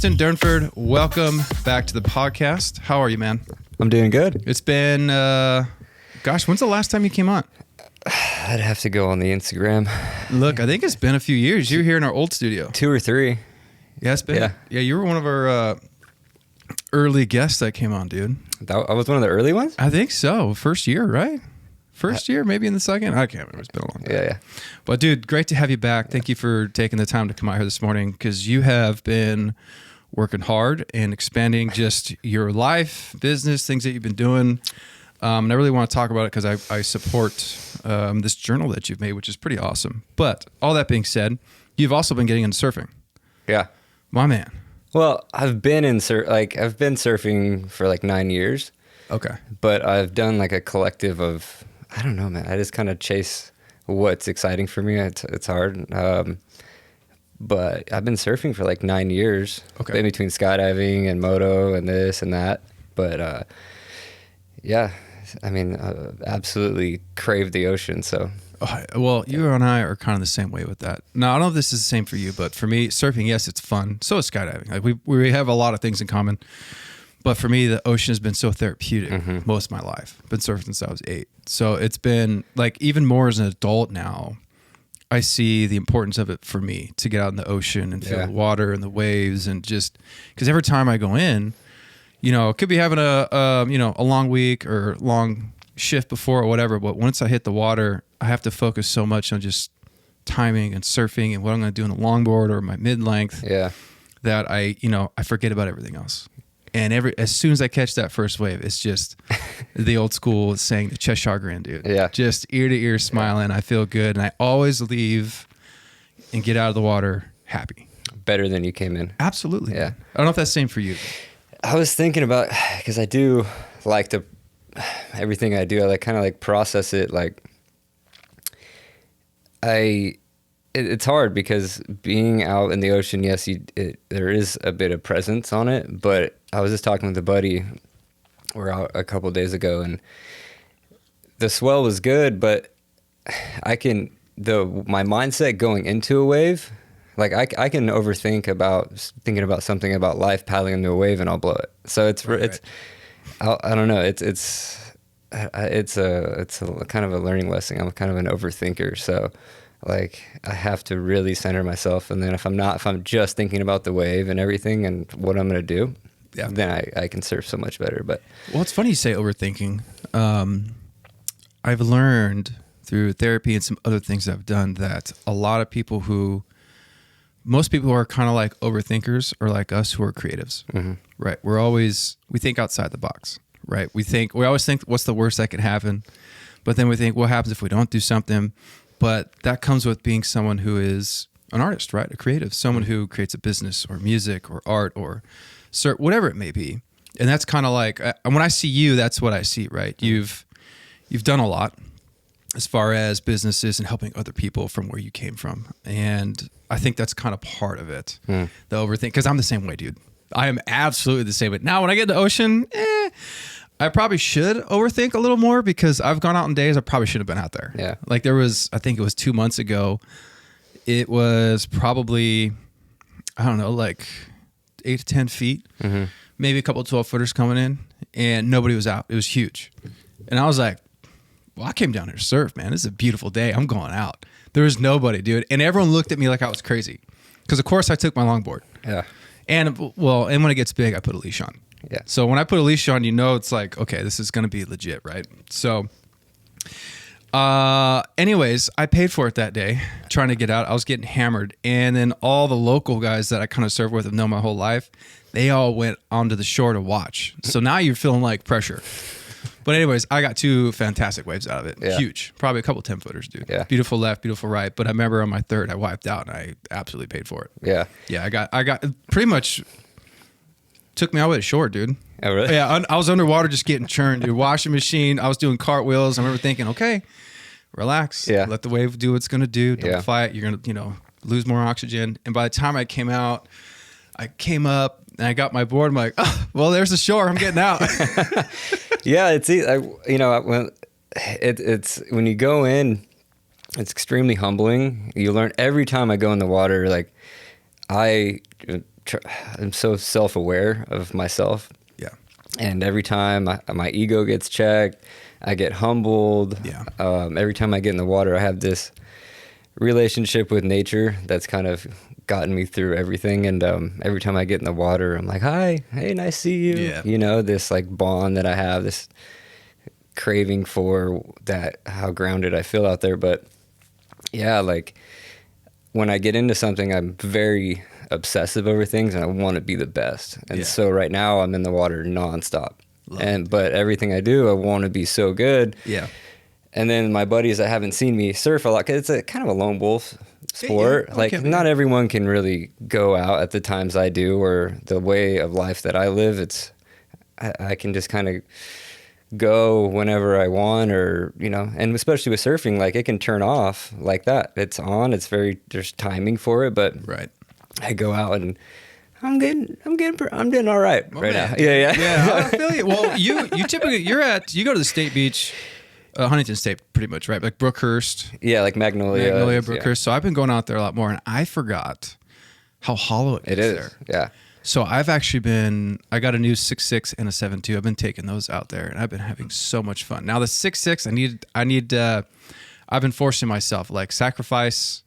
Preston Durnford, welcome back to the podcast. How are you, man? I'm doing good. It's been, when's the last time you came on? I'd have to go on the Instagram. Look, I think it's been a few years. You were here in our old studio. 2 or 3. Yeah, it's been. Yeah, you were one of our early guests that came on, dude. I was one of the early ones? I think so. First year, right? First year, maybe in the second. I can't remember. It's been a long time. Yeah. But dude, great to have you back. Thank you for taking the time to come out here this morning because you have been working hard and expanding just your life, business, things that you've been doing. And I really want to talk about it because I support this journal that you've made, which is pretty awesome. But all that being said, you've also been getting into surfing. Yeah. My man. Well, I've been surfing for like 9 years. Okay. But I've done like a collective of, I don't know, man. I just kind of chase what's exciting for me. It's hard. But I've been surfing for like 9 years. Okay. In between skydiving and moto and this and that. But yeah, I mean, absolutely crave the ocean. So. Well, you and I are kind of the same way with that. Now, I don't know if this is the same for you, but for me, surfing, yes, it's fun. So is skydiving. Like we have a lot of things in common. But for me, the ocean has been so therapeutic most of my life. I've been surfing since I was 8. So it's been like even more as an adult now, I see the importance of it for me to get out in the ocean and feel the water and the waves and just because every time I go in, could be having a long week or long shift before or whatever. But once I hit the water, I have to focus so much on just timing and surfing and what I'm going to do in a longboard or my mid-length that I forget about everything else. And as soon as I catch that first wave, it's just the old school saying, the Cheshire Grin, dude. Yeah. Just ear to ear smiling. I feel good. And I always leave and get out of the water happy. Better than you came in. Absolutely. Yeah. I don't know if that's the same for you. I was thinking about, because I do like to, everything I do, I kind of process it. It's hard because being out in the ocean, yes, there is a bit of presence on it, but I was just talking with a buddy, we're out a couple of days ago, and the swell was good, but my mindset going into a wave, I can overthink thinking about something about life, paddling into a wave, and I'll blow it. So it's I don't know, it's a kind of a learning lesson. I'm kind of an overthinker, so I have to really center myself, and then if I'm just thinking about the wave and everything and what I'm going to do, then I can surf so much better. But well, it's funny you say overthinking. I've learned through therapy and some other things I've done that most people who are kind of like overthinkers are like us who are creatives, right? We think outside the box, right? We always think what's the worst that could happen, but then we think what happens if we don't do something. But that comes with being someone who is an artist, right? A creative, someone who creates a business or music or art or whatever it may be. And that's kind of like, when I see you, that's what I see, right? You've done a lot as far as businesses and helping other people from where you came from. And I think that's kind of part of it, the overthink, because I'm the same way, dude. I am absolutely the same way. Now, when I get to the ocean, I probably should overthink a little more because I've gone out on days I probably should have been out there. Yeah. I think it was 2 months ago. It was probably, I don't know, 8 to 10 feet, maybe a couple of 12-footers coming in, and nobody was out. It was huge. And I was like, well, I came down here to surf, man. This is a beautiful day. I'm going out. There was nobody, dude. And everyone looked at me like I was crazy because, of course, I took my longboard. Yeah. And when it gets big, I put a leash on. Yeah. So when I put a leash on, it's like, okay, this is going to be legit, right? So anyways, I paid for it that day trying to get out. I was getting hammered. And then all the local guys that I kind of served with and know my whole life, they all went onto the shore to watch. So now you're feeling like pressure. But anyways, I got 2 fantastic waves out of it. Yeah. Huge. Probably a couple 10-footers, dude. Yeah. Beautiful left, beautiful right. But I remember on my third, I wiped out and I absolutely paid for it. Yeah. Yeah, I got pretty much took me all the way to shore, dude. Oh, really? Yeah, I was underwater just getting churned, dude. Washing machine. I was doing cartwheels. I remember thinking, okay, relax. Yeah. Let the wave do what it's going to do. Don't fight. You're going to, lose more oxygen. And by the time I came out, I came up and I got my board. I'm like, oh, well, there's the shore. I'm getting out. Yeah, it's when you go in, it's extremely humbling. You learn every time I go in the water, I'm so self-aware of myself. Yeah. And every time my ego gets checked, I get humbled. Yeah. Every time I get in the water, I have this relationship with nature that's kind of gotten me through everything. And every time I get in the water, I'm like, hi, hey, nice to see you. Yeah. You know, this like bond that I have, this craving for that, how grounded I feel out there. But yeah, like when I get into something, I'm very obsessive over things and I want to be the best. And so right now I'm in the water nonstop. But everything I do, I want to be so good. Yeah. And then my buddies that haven't seen me surf a lot, because it's a kind of a lone wolf sport. Yeah. Like not everyone can really go out at the times I do, or the way of life that I live. I can just kind of go whenever I want, or, you know, and especially with surfing, like it can turn off like that. It's on, there's timing for it, but Right. I go out and I'm doing all right right now. Yeah. Yeah, I feel you. Well, you typically, you go to the state beach, Huntington State, pretty much, right? Like Brookhurst. Yeah, like Magnolia, Brookhurst. Yeah. So I've been going out there a lot more, and I forgot how hollow it is there. Yeah. So I've actually I got a new 6.6 and a 7.2. I've been taking those out there, and I've been having so much fun. Now the 6.6, I've been forcing myself, like sacrifice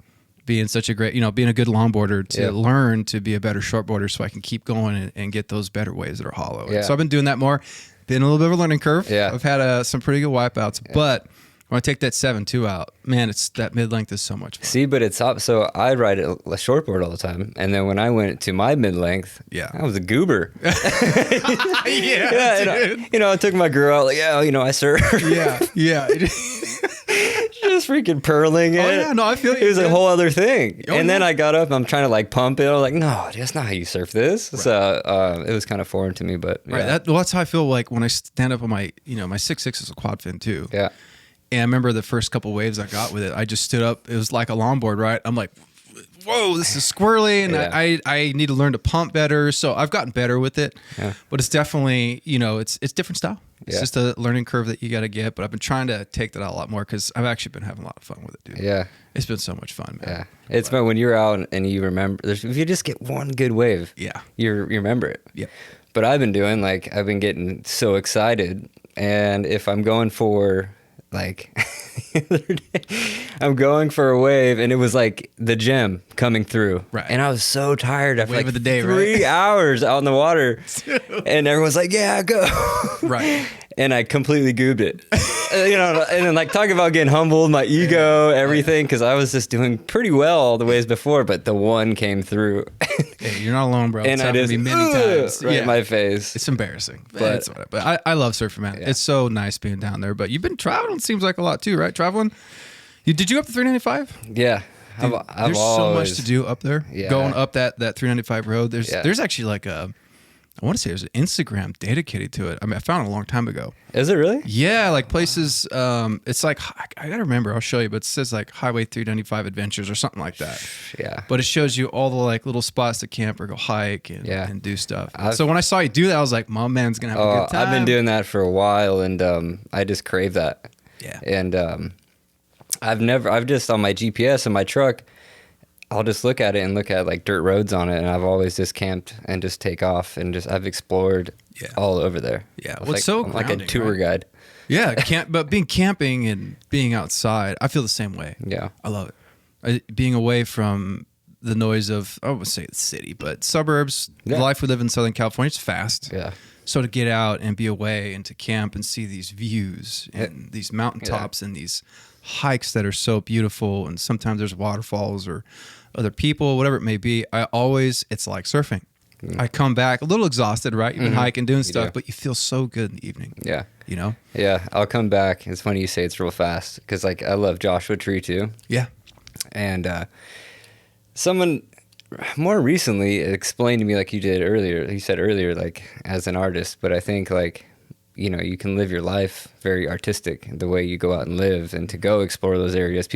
being such a great, you know, being a good longboarder to learn to be a better shortboarder so I can keep going and get those better waves that are hollow. Yeah. So I've been doing that more. Been a little bit of a learning curve. Yeah. I've had some pretty good wipeouts, but when I take that 7.2 out, man, that mid-length is so much fun. See, but it's up. So I ride a shortboard all the time. And then when I went to my mid-length, I was a goober. Dude. I took my girl out, like, I surf. Yeah. Just freaking purling it. Oh, yeah, no, I feel you. It was a whole other thing. Oh, and then I got up and I'm trying to like pump it. I was like, no, that's not how you surf this. Right. So it was kind of foreign to me, but right. That's how I feel like when I stand up on my 6.6 is a quad fin too. Yeah. And I remember the first couple waves I got with it, I just stood up. It was like a longboard, right? I'm like, whoa, this is squirrely, and I need to learn to pump better. So I've gotten better with it, but it's definitely, it's different style. It's just a learning curve that you got to get. But I've been trying to take that out a lot more because I've actually been having a lot of fun with it, dude. Yeah. It's been so much fun, man. Yeah. It's fun when you're out and you remember, if you just get one good wave, you remember it. Yeah. But I've been getting so excited. And if I'm going for the other day, I'm going for a wave and it was like the gym coming through. Right. And I was so tired after wave of the day, 3 hours out in the water. And everyone's like, yeah, go. Right. And I completely goobed it. And then like talking about getting humbled, my ego, everything, because I was just doing pretty well all the ways before, but the one came through. Hey, you're not alone, bro. And it's I happened to me many times. Right in my face. It's embarrassing. But I love surfing, man. Yeah. It's so nice being down there. But you've been traveling, seems like a lot too, right? Traveling. Did you go up the 395? Yeah. Dude, there's so much to do up there. Yeah. Going up that 395 road. There's actually like I want to say there's an Instagram dedicated to it. I mean, I found it a long time ago. Is it really? Yeah, like places. It's like I gotta remember. I'll show you, but it says like Highway 395 Adventures or something like that. Yeah. But it shows you all the like little spots to camp or go hike and do stuff. So when I saw you do that, I was like, my man's gonna have a good time. I've been doing that for a while, and I just crave that. Yeah. And I've just on my GPS in my truck, I'll just look at it and look at like dirt roads on it, and I've always just camped and just take off and I've explored all over there. Yeah, well, it's so grounding, like a tour guide. Yeah, but camping and being outside, I feel the same way. Yeah, I love it. Being away from the noise of, I wouldn't say the city, but suburbs. The life we live in Southern California is fast. Yeah. So to get out and be away and to camp and see these views and these mountaintops and these hikes that are so beautiful, and sometimes there's waterfalls or other people, whatever it may be. It's like surfing. I come back a little exhausted, right? You've been hiking, doing stuff, but you feel so good in the evening. Yeah. Yeah. I'll come back. It's funny you say it's real fast because like I love Joshua Tree too. Yeah. And someone more recently explained to me like you said earlier, like as an artist, but I think like, you can live your life very artistic the way you go out and live and to go explore those areas.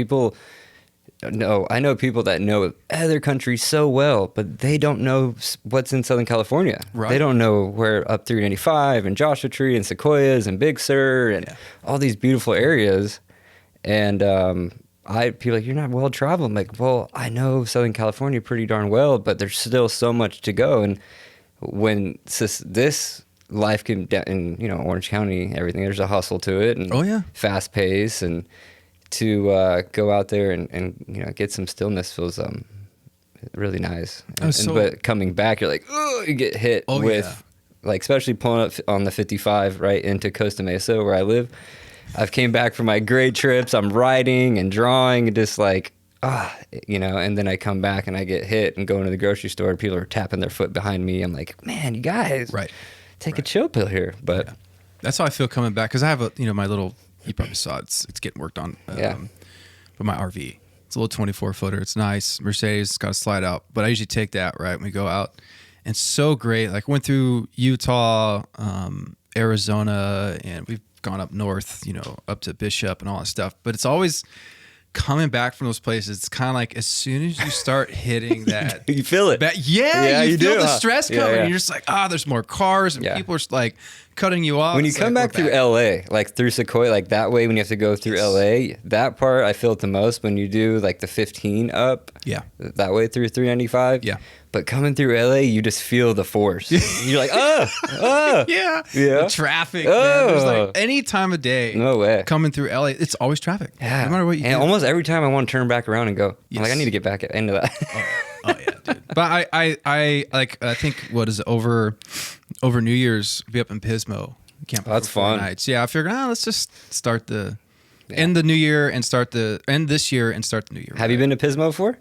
I know people that know other countries so well, but they don't know what's in Southern California. Right. They don't know where up 395 and Joshua Tree and Sequoias and Big Sur and all these beautiful areas. And people are like, you're not well traveled. I'm like, well, I know Southern California pretty darn well, but there's still so much to go. And when this life can, in, you know, Orange County, everything, there's a hustle to it, and fast pace, and to go out there and you know, get some stillness feels really nice. But coming back, you're like, oh, you get hit with like, especially pulling up on the 55 right into Costa Mesa where I live. I've came back from my great trips. I'm writing and drawing and just like, you know, and then I come back and I get hit and go into the grocery store and people are tapping their foot behind me. I'm like, man, you guys, take a chill pill here. But that's how I feel coming back. Cause I have my little, you probably saw it's getting worked on. But my RV, it's a little 24 footer. It's nice. Mercedes, it's got a slide out, but I usually take that when we go out. And so great. Like went through Utah, Arizona, and we've gone up north, you know, up to Bishop and all that stuff. But it's always coming back from those places. It's kind of like as soon as you start hitting that, you feel it. You feel the stress coming. And you're just like, there's more cars and people are like cutting you off. When you come back through LA, like through Sequoia, like that way, when you have to go through LA, that part I feel it the most. When you do like the 15 up, that way through 395, But coming through LA, you just feel the force. You're like, The traffic. Man. There's like any time of day. No way. Coming through LA, it's always traffic. Yeah. No matter what you do. And almost every time I want to turn back around and go, I'm like, I need to get back into that. Oh yeah, dude. But I think what is it, over New Year's, be up in Pismo. That's fun. Nights. Yeah, I figured, let's just start end the new year and end this year and start the new year. Have you been to Pismo before?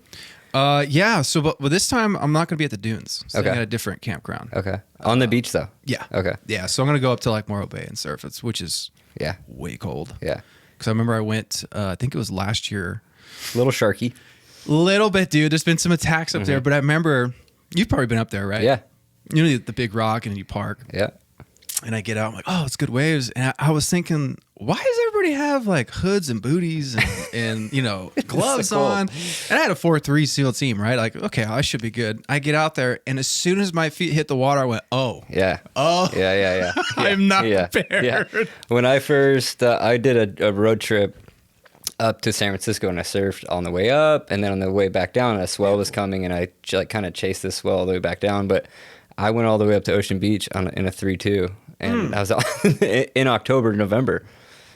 Yeah. So, but this time I'm not going to be at the dunes. So I'm at a different campground. Okay. On the beach though. Yeah. Okay. Yeah. So I'm going to go up to like Morro Bay and surf. Which is way cold. Yeah. Because I remember I went. I think it was last year. A little sharky. Little bit, dude. There's been some attacks up there, but I remember you've probably been up there, right? Yeah. You know the big rock, and you park. Yeah. And I get out, I'm like, it's good waves. And I was thinking, why does everybody have like hoods and booties and you know, gloves so on? And I had a 4-3 SEAL team, right? Like, okay, I should be good. I get out there, and as soon as my feet hit the water, I went, Yeah. I'm not prepared. Yeah. When I first, I did a road trip up to San Francisco, and I surfed on the way up, and then on the way back down, a swell was coming, and I like kind of chased this swell all the way back down. But I went all the way up to Ocean Beach in a 3-2. And I was in October, November.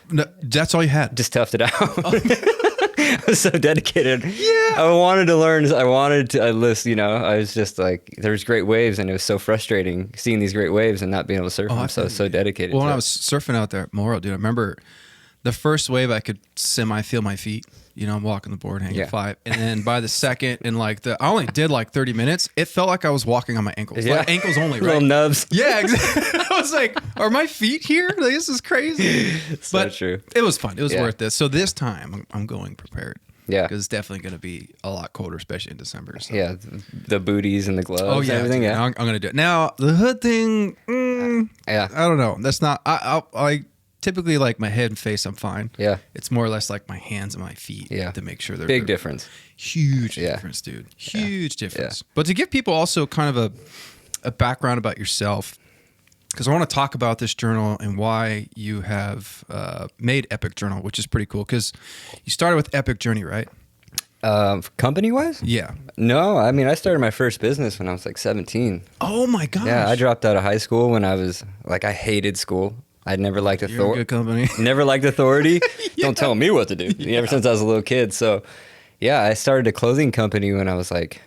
No, that's all you had? Just toughed it out. I was so dedicated. Yeah. I wanted to learn. I wanted to list, you know, I was just like, there's great waves, and it was so frustrating seeing these great waves and not being able to surf them. So I was so dedicated. Well, when I was surfing out there at Morro, dude, I remember the first wave I could feel my feet. You know, I'm walking the board, hanging 5. And then by the second, and like I only did like 30 minutes, it felt like I was walking on my ankles. Yeah. Like ankles only, right? Little nubs. Yeah, exactly. I was like, are my feet here? Like, this is crazy. So true. It was fun. It was worth this. So this time, I'm going prepared. Yeah. Because it's definitely going to be a lot colder, especially in December. So. Yeah. The booties and the gloves and everything. Yeah. I'm going to do it. Now, the hood thing, I don't know. That's not, I typically like my head and face, I'm fine. Yeah. It's more or less like my hands and my feet to make sure they're big difference. Huge difference, dude. Huge difference. But to give people also kind of a background about yourself, because I want to talk about this journal and why you have made Epic Journal, which is pretty cool. Because you started with Epic Journey, right? Company-wise? Yeah. No, I mean, I started my first business when I was like 17. Oh my gosh. Yeah, I dropped out of high school when I was like, I hated school. I'd never liked authority. Good company. Never liked authority. Don't tell me what to do. Ever since I was a little kid. So, yeah, I started a clothing company when I was like,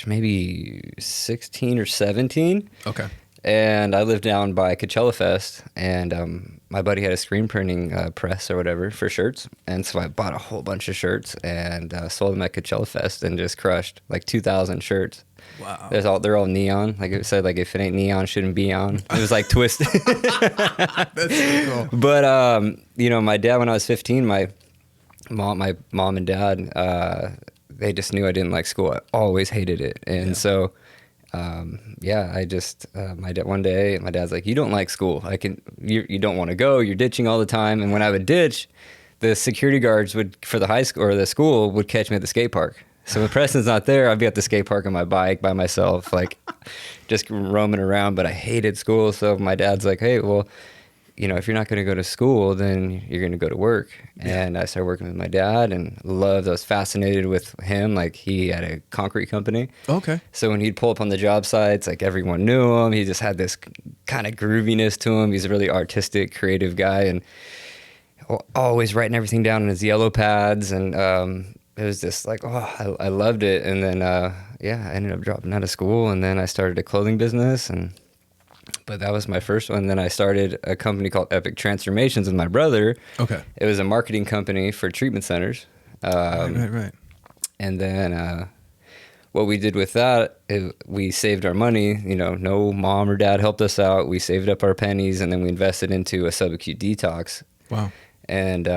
maybe 16 or 17. Okay. And I lived down by Coachella Fest, and my buddy had a screen printing press or whatever for shirts. And so I bought a whole bunch of shirts and sold them at Coachella Fest and just crushed like 2,000 shirts. Wow. They're all neon. Like it said, like if it ain't neon, it shouldn't be on. It was like twisted. That's so cool. But you know, my dad, when I was 15, my mom and dad, they just knew I didn't like school. I always hated it, and so. I just my dad one day, my dad's like, "You don't like school. You don't want to go. You're ditching all the time." And when I would ditch, the security guards for the high school or the school would catch me at the skate park. So when Preston's not there, I'd be at the skate park on my bike by myself, like just roaming around. But I hated school, so my dad's like, "Hey, well, if you're not going to go to school, then you're going to go to work. Yeah. And I started working with my dad and I was fascinated with him. Like, he had a concrete company. Okay. So when he'd pull up on the job sites, like, everyone knew him. He just had this kind of grooviness to him. He's a really artistic, creative guy, and always writing everything down in his yellow pads. And it was just like, I loved it. And then, I ended up dropping out of school, and then I started a clothing business, but that was my first one. Then I started a company called Epic Transformations with my brother. Okay. It was a marketing company for treatment centers. Right. And then what we did with that, we saved our money. No mom or dad helped us out. We saved up our pennies, and then we invested into a subacute detox. Wow. And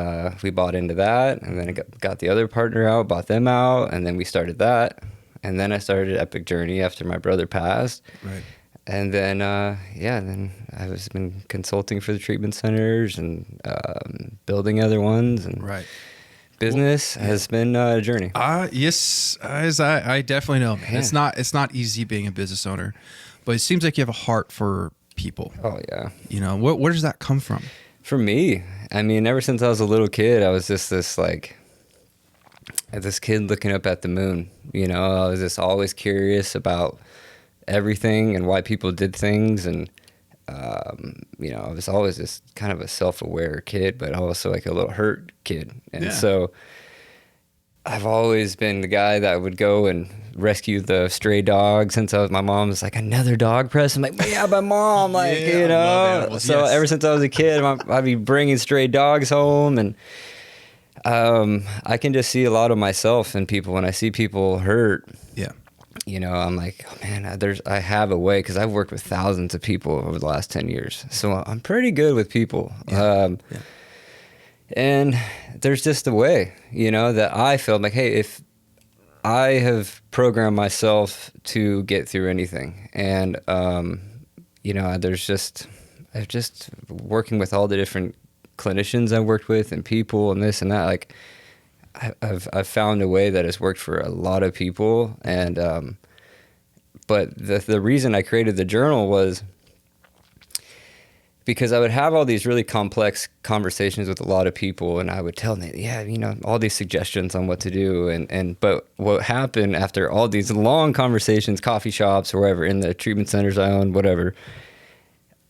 we bought into that, and then I got the other partner out, bought them out, and then we started that. And then I started Epic Journey after my brother passed. Right. And then, then I've been consulting for the treatment centers and building other ones. And business has been a journey. Yes, as I definitely know. Man. It's not easy being a business owner, but it seems like you have a heart for people. Oh, yeah. Where does that come from? For me, I mean, ever since I was a little kid, I was just this kid looking up at the moon. I was just always curious about everything and why people did things, and I was always just kind of a self-aware kid, but also like a little hurt kid. And so I've always been the guy that would go and rescue the stray dog. Since my mom was like, another dog, Preston. I'm like, yeah, my mom, so ever since I was a kid, I'd be bringing stray dogs home, and I can just see a lot of myself in people when I see people hurt. Yeah. I'm like, oh man, I have a way, because I've worked with thousands of people over the last 10 years. So I'm pretty good with people. And there's just a way, that I felt like, hey, if I have programmed myself to get through anything, and, I've just working with all the different clinicians I've worked with and people and this and that, like, I've found a way that has worked for a lot of people. And but the reason I created the journal was because I would have all these really complex conversations with a lot of people, and I would tell them, all these suggestions on what to do, but what happened after all these long conversations, coffee shops or wherever, in the treatment centers I owned, whatever,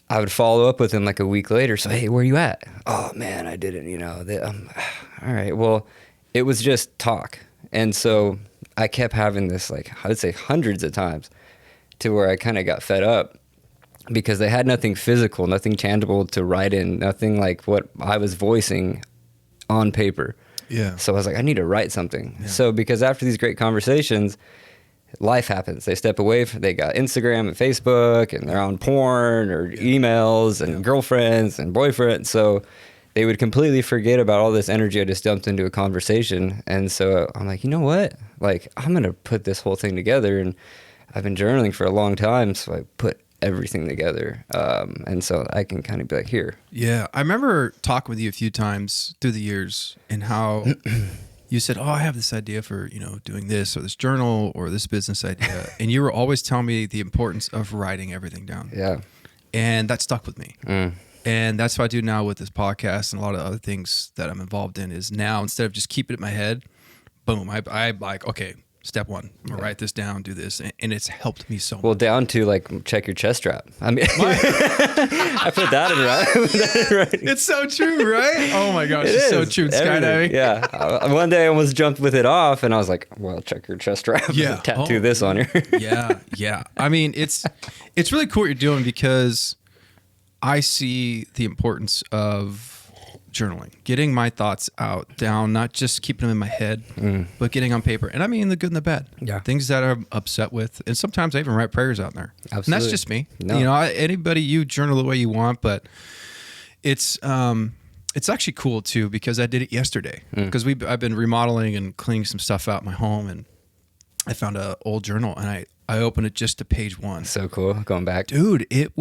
I would follow up with them like a week later. So, hey, where are you at? Oh man, I didn't, all right, well, it was just talk. And so I kept having this, like, I would say hundreds of times, to where I kind of got fed up, because they had nothing physical, nothing tangible to write in, nothing like what I was voicing on paper. Yeah. So I was like, I need to write something. Yeah. So because after these great conversations, life happens. They step away they got Instagram and Facebook, and they're on porn or emails and girlfriends and boyfriends. So they would completely forget about all this energy I just dumped into a conversation. And so I'm like, you know what? Like, I'm going to put this whole thing together. And I've been journaling for a long time, so I put everything together. And so I can kind of be like, here. Yeah. I remember talking with you a few times through the years, and how you said, I have this idea for, doing this or this journal or this business idea. And you were always telling me the importance of writing everything down. Yeah. And that stuck with me. And that's what I do now with this podcast and a lot of other things that I'm involved in, is now, instead of just keeping it in my head, boom, I like, okay, step one, I'm gonna write this down, do this. And it's helped me so much. Well, down to like, check your chest strap. I mean, I put that in right. It's so true, right? Oh my gosh, it's so true. Skydiving. Yeah. One day I almost jumped with it off, and I was like, well, check your chest strap. Yeah. Tattoo this on here. Yeah. I mean, it's really cool what you're doing, because I see the importance of journaling, getting my thoughts out down, not just keeping them in my head, but getting on paper. And I mean the good and the bad. Yeah. Things that I'm upset with. And sometimes I even write prayers out in there. Absolutely. And that's just me. No. Anybody, you journal the way you want, but it's actually cool too, because I did it yesterday, because I've been remodeling and cleaning some stuff out in my home, and I found an old journal, and I opened it just to page 1. So cool. Going back. Dude, it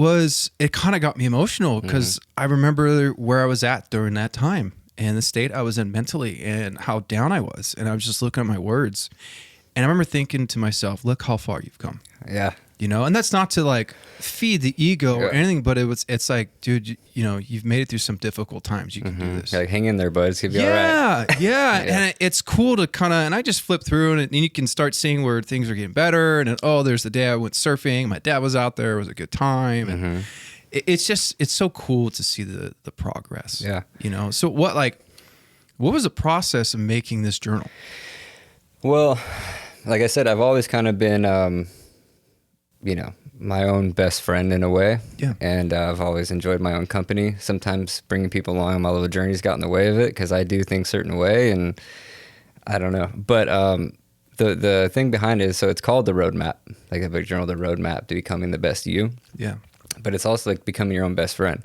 kind of got me emotional, because I remember where I was at during that time and the state I was in mentally and how down I was. And I was just looking at my words. And I remember thinking to myself, look how far you've come. Yeah. And that's not to like feed the ego or anything, but it's like, dude, you've made it through some difficult times. You can do this. Like, hang in there, bud. It's gonna be all right. Yeah. And it's cool to kind of, and I just flip through and you can start seeing where things are getting better. And there's the day I went surfing. My dad was out there. It was a good time. And it's so cool to see the progress. Yeah. So what was the process of making this journal? Well, like I said, I've always kind of been, my own best friend in a way. Yeah. And I've always enjoyed my own company. Sometimes bringing people along on my little journeys got in the way of it because I do things a certain way, and I don't know. But the thing behind it is, so it's called the roadmap, like a big journal, the roadmap to becoming the best you. Yeah. But it's also like becoming your own best friend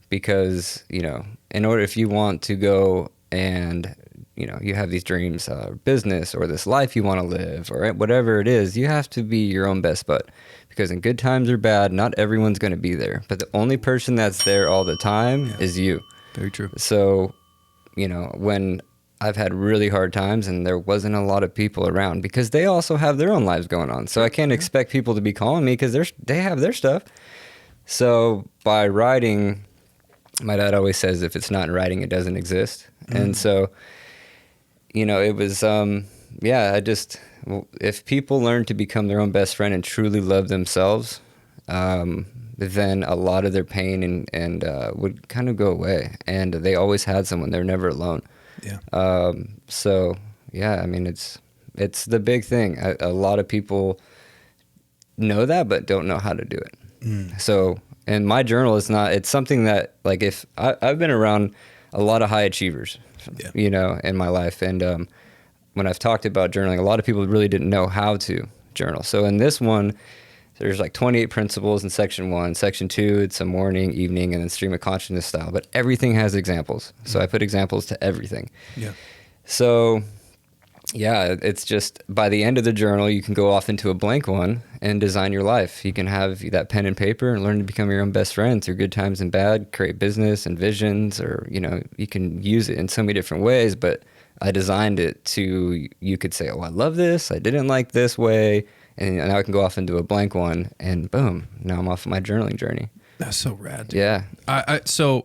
because, in order, if you want to go and, you have these dreams, business or this life you want to live or whatever it is, you have to be your own best bud. Because in good times or bad, not everyone's going to be there. But the only person that's there all the time is you. Very true. So, when I've had really hard times and there wasn't a lot of people around, because they also have their own lives going on. So I can't expect people to be calling me because they have their stuff. So by writing, my dad always says, if it's not in writing, it doesn't exist. And so, it was, if people learn to become their own best friend and truly love themselves, then a lot of their pain and would kind of go away. And they always had someone. They're never alone. Yeah. So, yeah, I mean, it's the big thing. A lot of people know that, but don't know how to do it. So, and my journal it's something that, like, if I've been around a lot of high achievers, in my life. And when I've talked about journaling, a lot of people really didn't know how to journal. So in this one, there's like 28 principles in section 1. Section 2, it's a morning, evening, and then stream of consciousness style. But everything has examples. So I put examples to everything. Yeah. So, yeah, it's just by the end of the journal, you can go off into a blank one and design your life. You can have that pen and paper and learn to become your own best friend through good times and bad, create business and visions, or, you can use it in so many different ways. But I designed it to, you could say, oh, I love this. I didn't like this way. And now I can go off into a blank one and boom, now I'm off on my journaling journey. That's so rad, dude. Yeah. So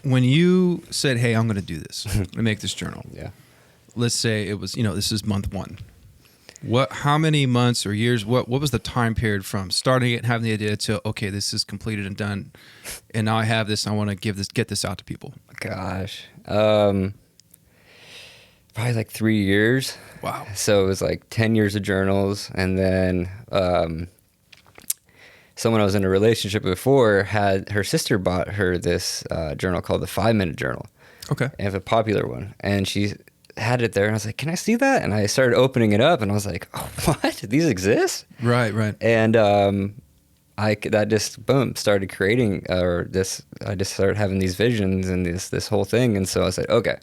when you said, hey, I'm going to do this, I'm going to make this journal. Yeah. Let's say it was, this is month 1. How many months or years, what was the time period from starting it and having the idea to, okay, this is completed and done, and now I have this, and I want to get this out to people? Gosh. Probably like 3 years. Wow. So it was like 10 years of journals. And then someone I was in a relationship before her sister bought her this journal called the 5-Minute Journal. Okay. And it's a popular one. And she had it there. And I was like, can I see that? And I started opening it up and I was like, oh, what? These exist? Right. And that just, boom, started creating, I just started having these visions and this whole thing. And so I said, okay.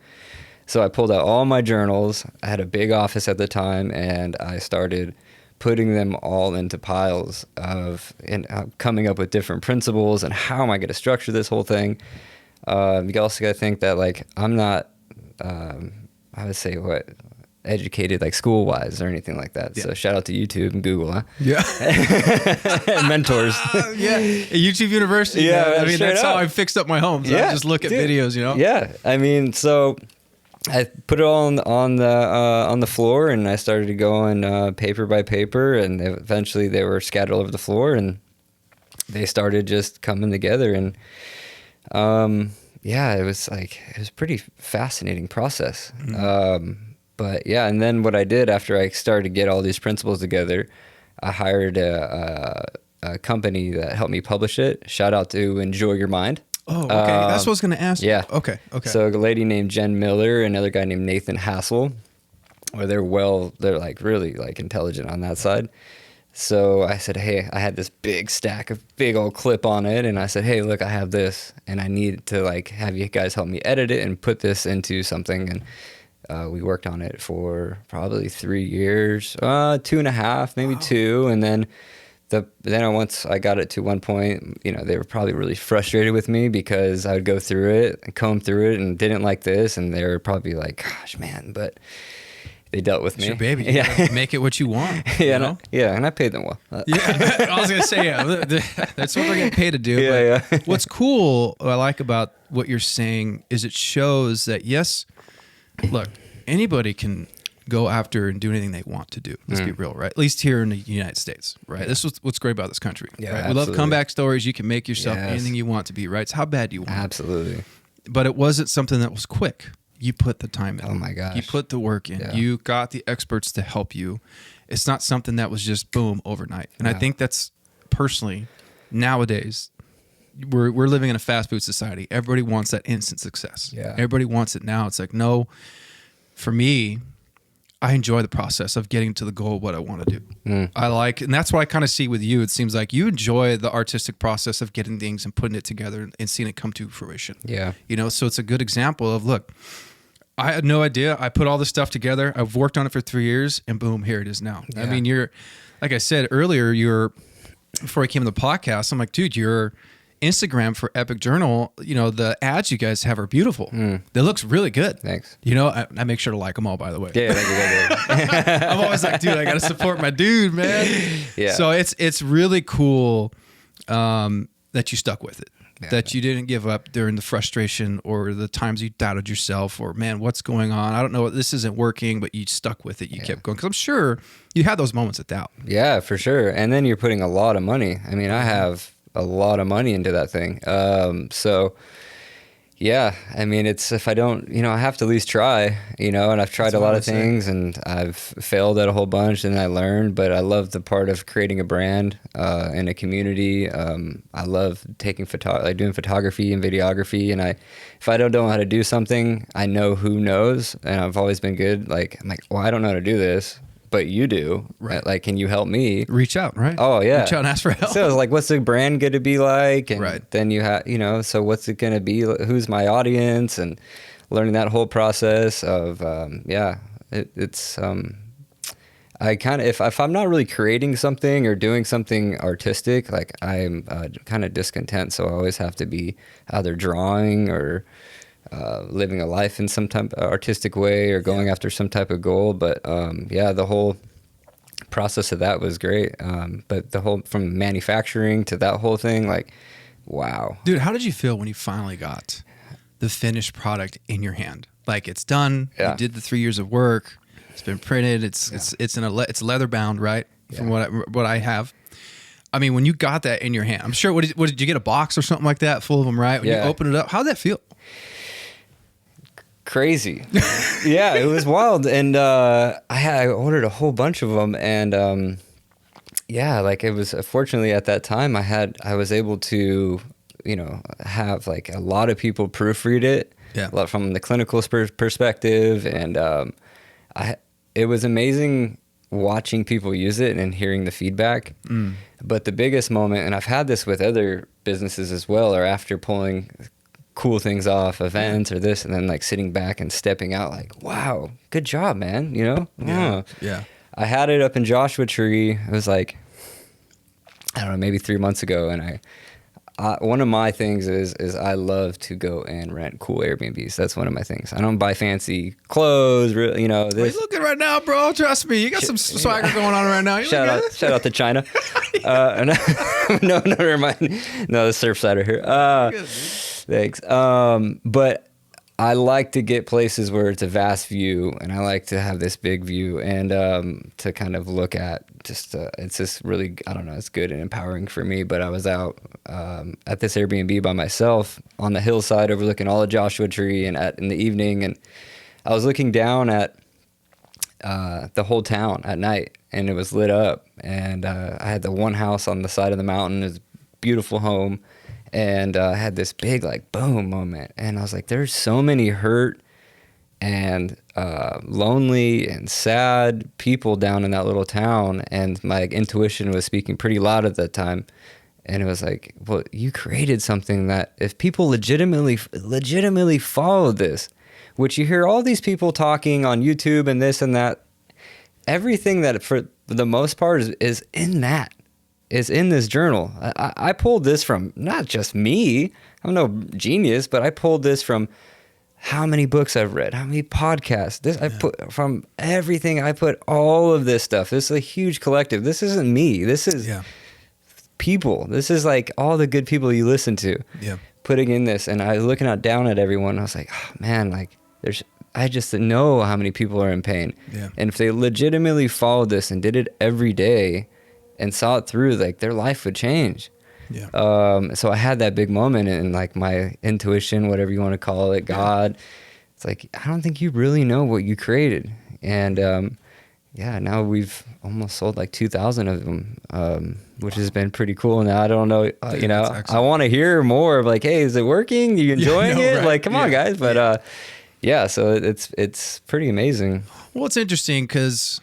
So I pulled out all my journals. I had a big office at the time, and I started putting them all into piles coming up with different principles and how am I going to structure this whole thing. You also got to think that, like, I'm not, I would say, educated like school-wise or anything like that. Yeah. So shout out to YouTube and Google, huh? Yeah. And mentors. Yeah. YouTube University. Yeah. I mean, that's how I fixed up my home. So I just look at videos, Yeah. I mean, so I put it all on the floor, and I started going paper by paper, and eventually they were scattered all over the floor, and they started just coming together. And it was a pretty fascinating process. But yeah, and then what I did after I started to get all these principles together, I hired a company that helped me publish it. Shout out to Enjoy Your Mind. Oh, okay. That's what I was going to ask. Yeah. Okay. So a lady named Jen Miller, another guy named Nathan Hassel, they're like really like intelligent on that side. So I said, hey, I had this big stack of big old clip on it. And I said, hey, look, I have this and I need to like have you guys help me edit it and put this into something. And we worked on it for probably 3 years, 2.5, maybe 2. And then once I got it to one point, they were probably really frustrated with me because I would go through it and comb through it and didn't like this. And they were probably like, gosh, man, but they dealt with It's me. your baby. You Yeah. gotta make it what you want. Yeah, you and know? and I paid them well. Yeah, I was gonna say, yeah, that's what they're getting paid to do. Yeah, but what's cool, what I like about what you're saying is it shows that yes, look, anybody can go after and do anything they want to do. Let's be real, right? At least here in the United States, right? This is what's great about this country. Yeah, right? We love absolutely. comeback stories. You can make yourself Yes. anything you want to be, right? It's how bad you want. Absolutely. But it wasn't something that was quick. You put the time in. Oh my gosh. You put the work in. Yeah. You got the experts to help you. It's not something that was just boom overnight. And I think that's personally nowadays we're living in a fast food society. Everybody wants that instant success. Yeah. Everybody wants it now. It's like, no, for me, I enjoy the process of getting to the goal of what I want to do. I like, and that's what I kind of see with you. It seems like you enjoy the artistic process of getting things and putting it together and seeing it come to fruition. Yeah. You know, so it's a good example of, look, I had no idea. I put all this stuff together. I've worked on it for 3 years and boom, here it is now. Yeah. I mean, you're, like I said earlier, before I came to the podcast, I'm like, dude, your Instagram for Epic Journal, you know, the ads you guys have are beautiful. That looks really good. Thanks. You know, I make sure to like them all, by the way. Yeah, thank you. I'm always like, dude, I got to support my dude, man. Yeah. So it's really cool that you stuck with it. Yeah. That you didn't give up during the frustration or the times you doubted yourself or, man, what's going on? I don't know. This isn't working, but you stuck with it. You kept going. Because I'm sure you had those moments of doubt. Yeah, for sure. And then you're putting a lot of money. I mean, I have a lot of money into that thing. So yeah, I mean, it's, if I don't, you know, I have to at least try, you know, and I've tried a lot of things and I've failed at a whole bunch and I learned, but I love the part of creating a brand and a community. I love taking doing photography and videography. And if I don't know how to do something, I know who knows. And I've always been good. Like, I'm like, well, I don't know how to do this, but you do. Right. Like, can you help me? Reach out, right? Oh, yeah. Reach out and ask for help. So it's like, what's the brand going to be like? And Right. then you have, you know, so what's it going to be? Who's my audience? And learning that whole process of, it's, I kind of, if I'm not really creating something or doing something artistic, like I'm kind of discontent. So I always have to be either drawing or living a life in some type of artistic way or going after some type of goal. But the whole process of that was great. But the whole, from manufacturing to that whole thing, like, wow. Dude, how did you feel when you finally got the finished product in your hand? Like, it's done. Yeah. You did the 3 years of work. It's been printed. It's leather bound, right? From what I have. I mean, when you got that in your hand, I'm sure. What did you get, a box or something like that full of them? Right? When you open it up, how'd that feel? Crazy. Yeah, it was wild. And I ordered a whole bunch of them. And like, it was, fortunately at that time I was able to, you know, have like a lot of people proofread it. Yeah. A lot from the clinical perspective. And it was amazing watching people use it and hearing the feedback. But the biggest moment, and I've had this with other businesses as well, or after pulling cool things off, events or this, and then like sitting back and stepping out like, wow, good job, man, you know? Yeah. I had it up in Joshua Tree. It was like, I don't know, maybe 3 months ago. And one of my things is I love to go and rent cool Airbnbs. That's one of my things. I don't buy fancy clothes, you know. Well, you look good right now, bro. Trust me. You got some swagger going on right now. You Shout out to China. No, never mind. No, the Surfsider here. Thanks. But I like to get places where it's a vast view, and I like to have this big view and to kind of look at just, it's just really, I don't know, it's good and empowering for me. But I was out at this Airbnb by myself on the hillside overlooking all of Joshua Tree and in the evening, and I was looking down at the whole town at night, and it was lit up, and I had the one house on the side of the mountain. It was a beautiful home. And I had this big, like, boom moment. And I was like, there's so many hurt and lonely and sad people down in that little town. And my intuition was speaking pretty loud at that time. And it was like, well, you created something that if people legitimately followed this, which you hear all these people talking on YouTube and this and that, everything that for the most part is in that. Is in this journal. I pulled this from not just me. I'm no genius, but I pulled this from how many books I've read, how many podcasts. I put from everything. I put all of this stuff. This is a huge collective. This isn't me. This is people. This is like all the good people you listen to. Yeah. Putting in this, and I was looking out down at everyone. I was like, oh, man, like I just know how many people are in pain. Yeah. And if they legitimately followed this and did it every day and saw it through, like their life would change. Yeah. So I had that big moment, and like my intuition, whatever you want to call it, God, it's like, I don't think you really know what you created. And now we've almost sold like 2,000 of them, which has been pretty cool. Now I don't know, Dude, I want to hear more of like, hey, is it working? You enjoying it? Right. Like, come on, guys. But so it's pretty amazing. Well, it's interesting because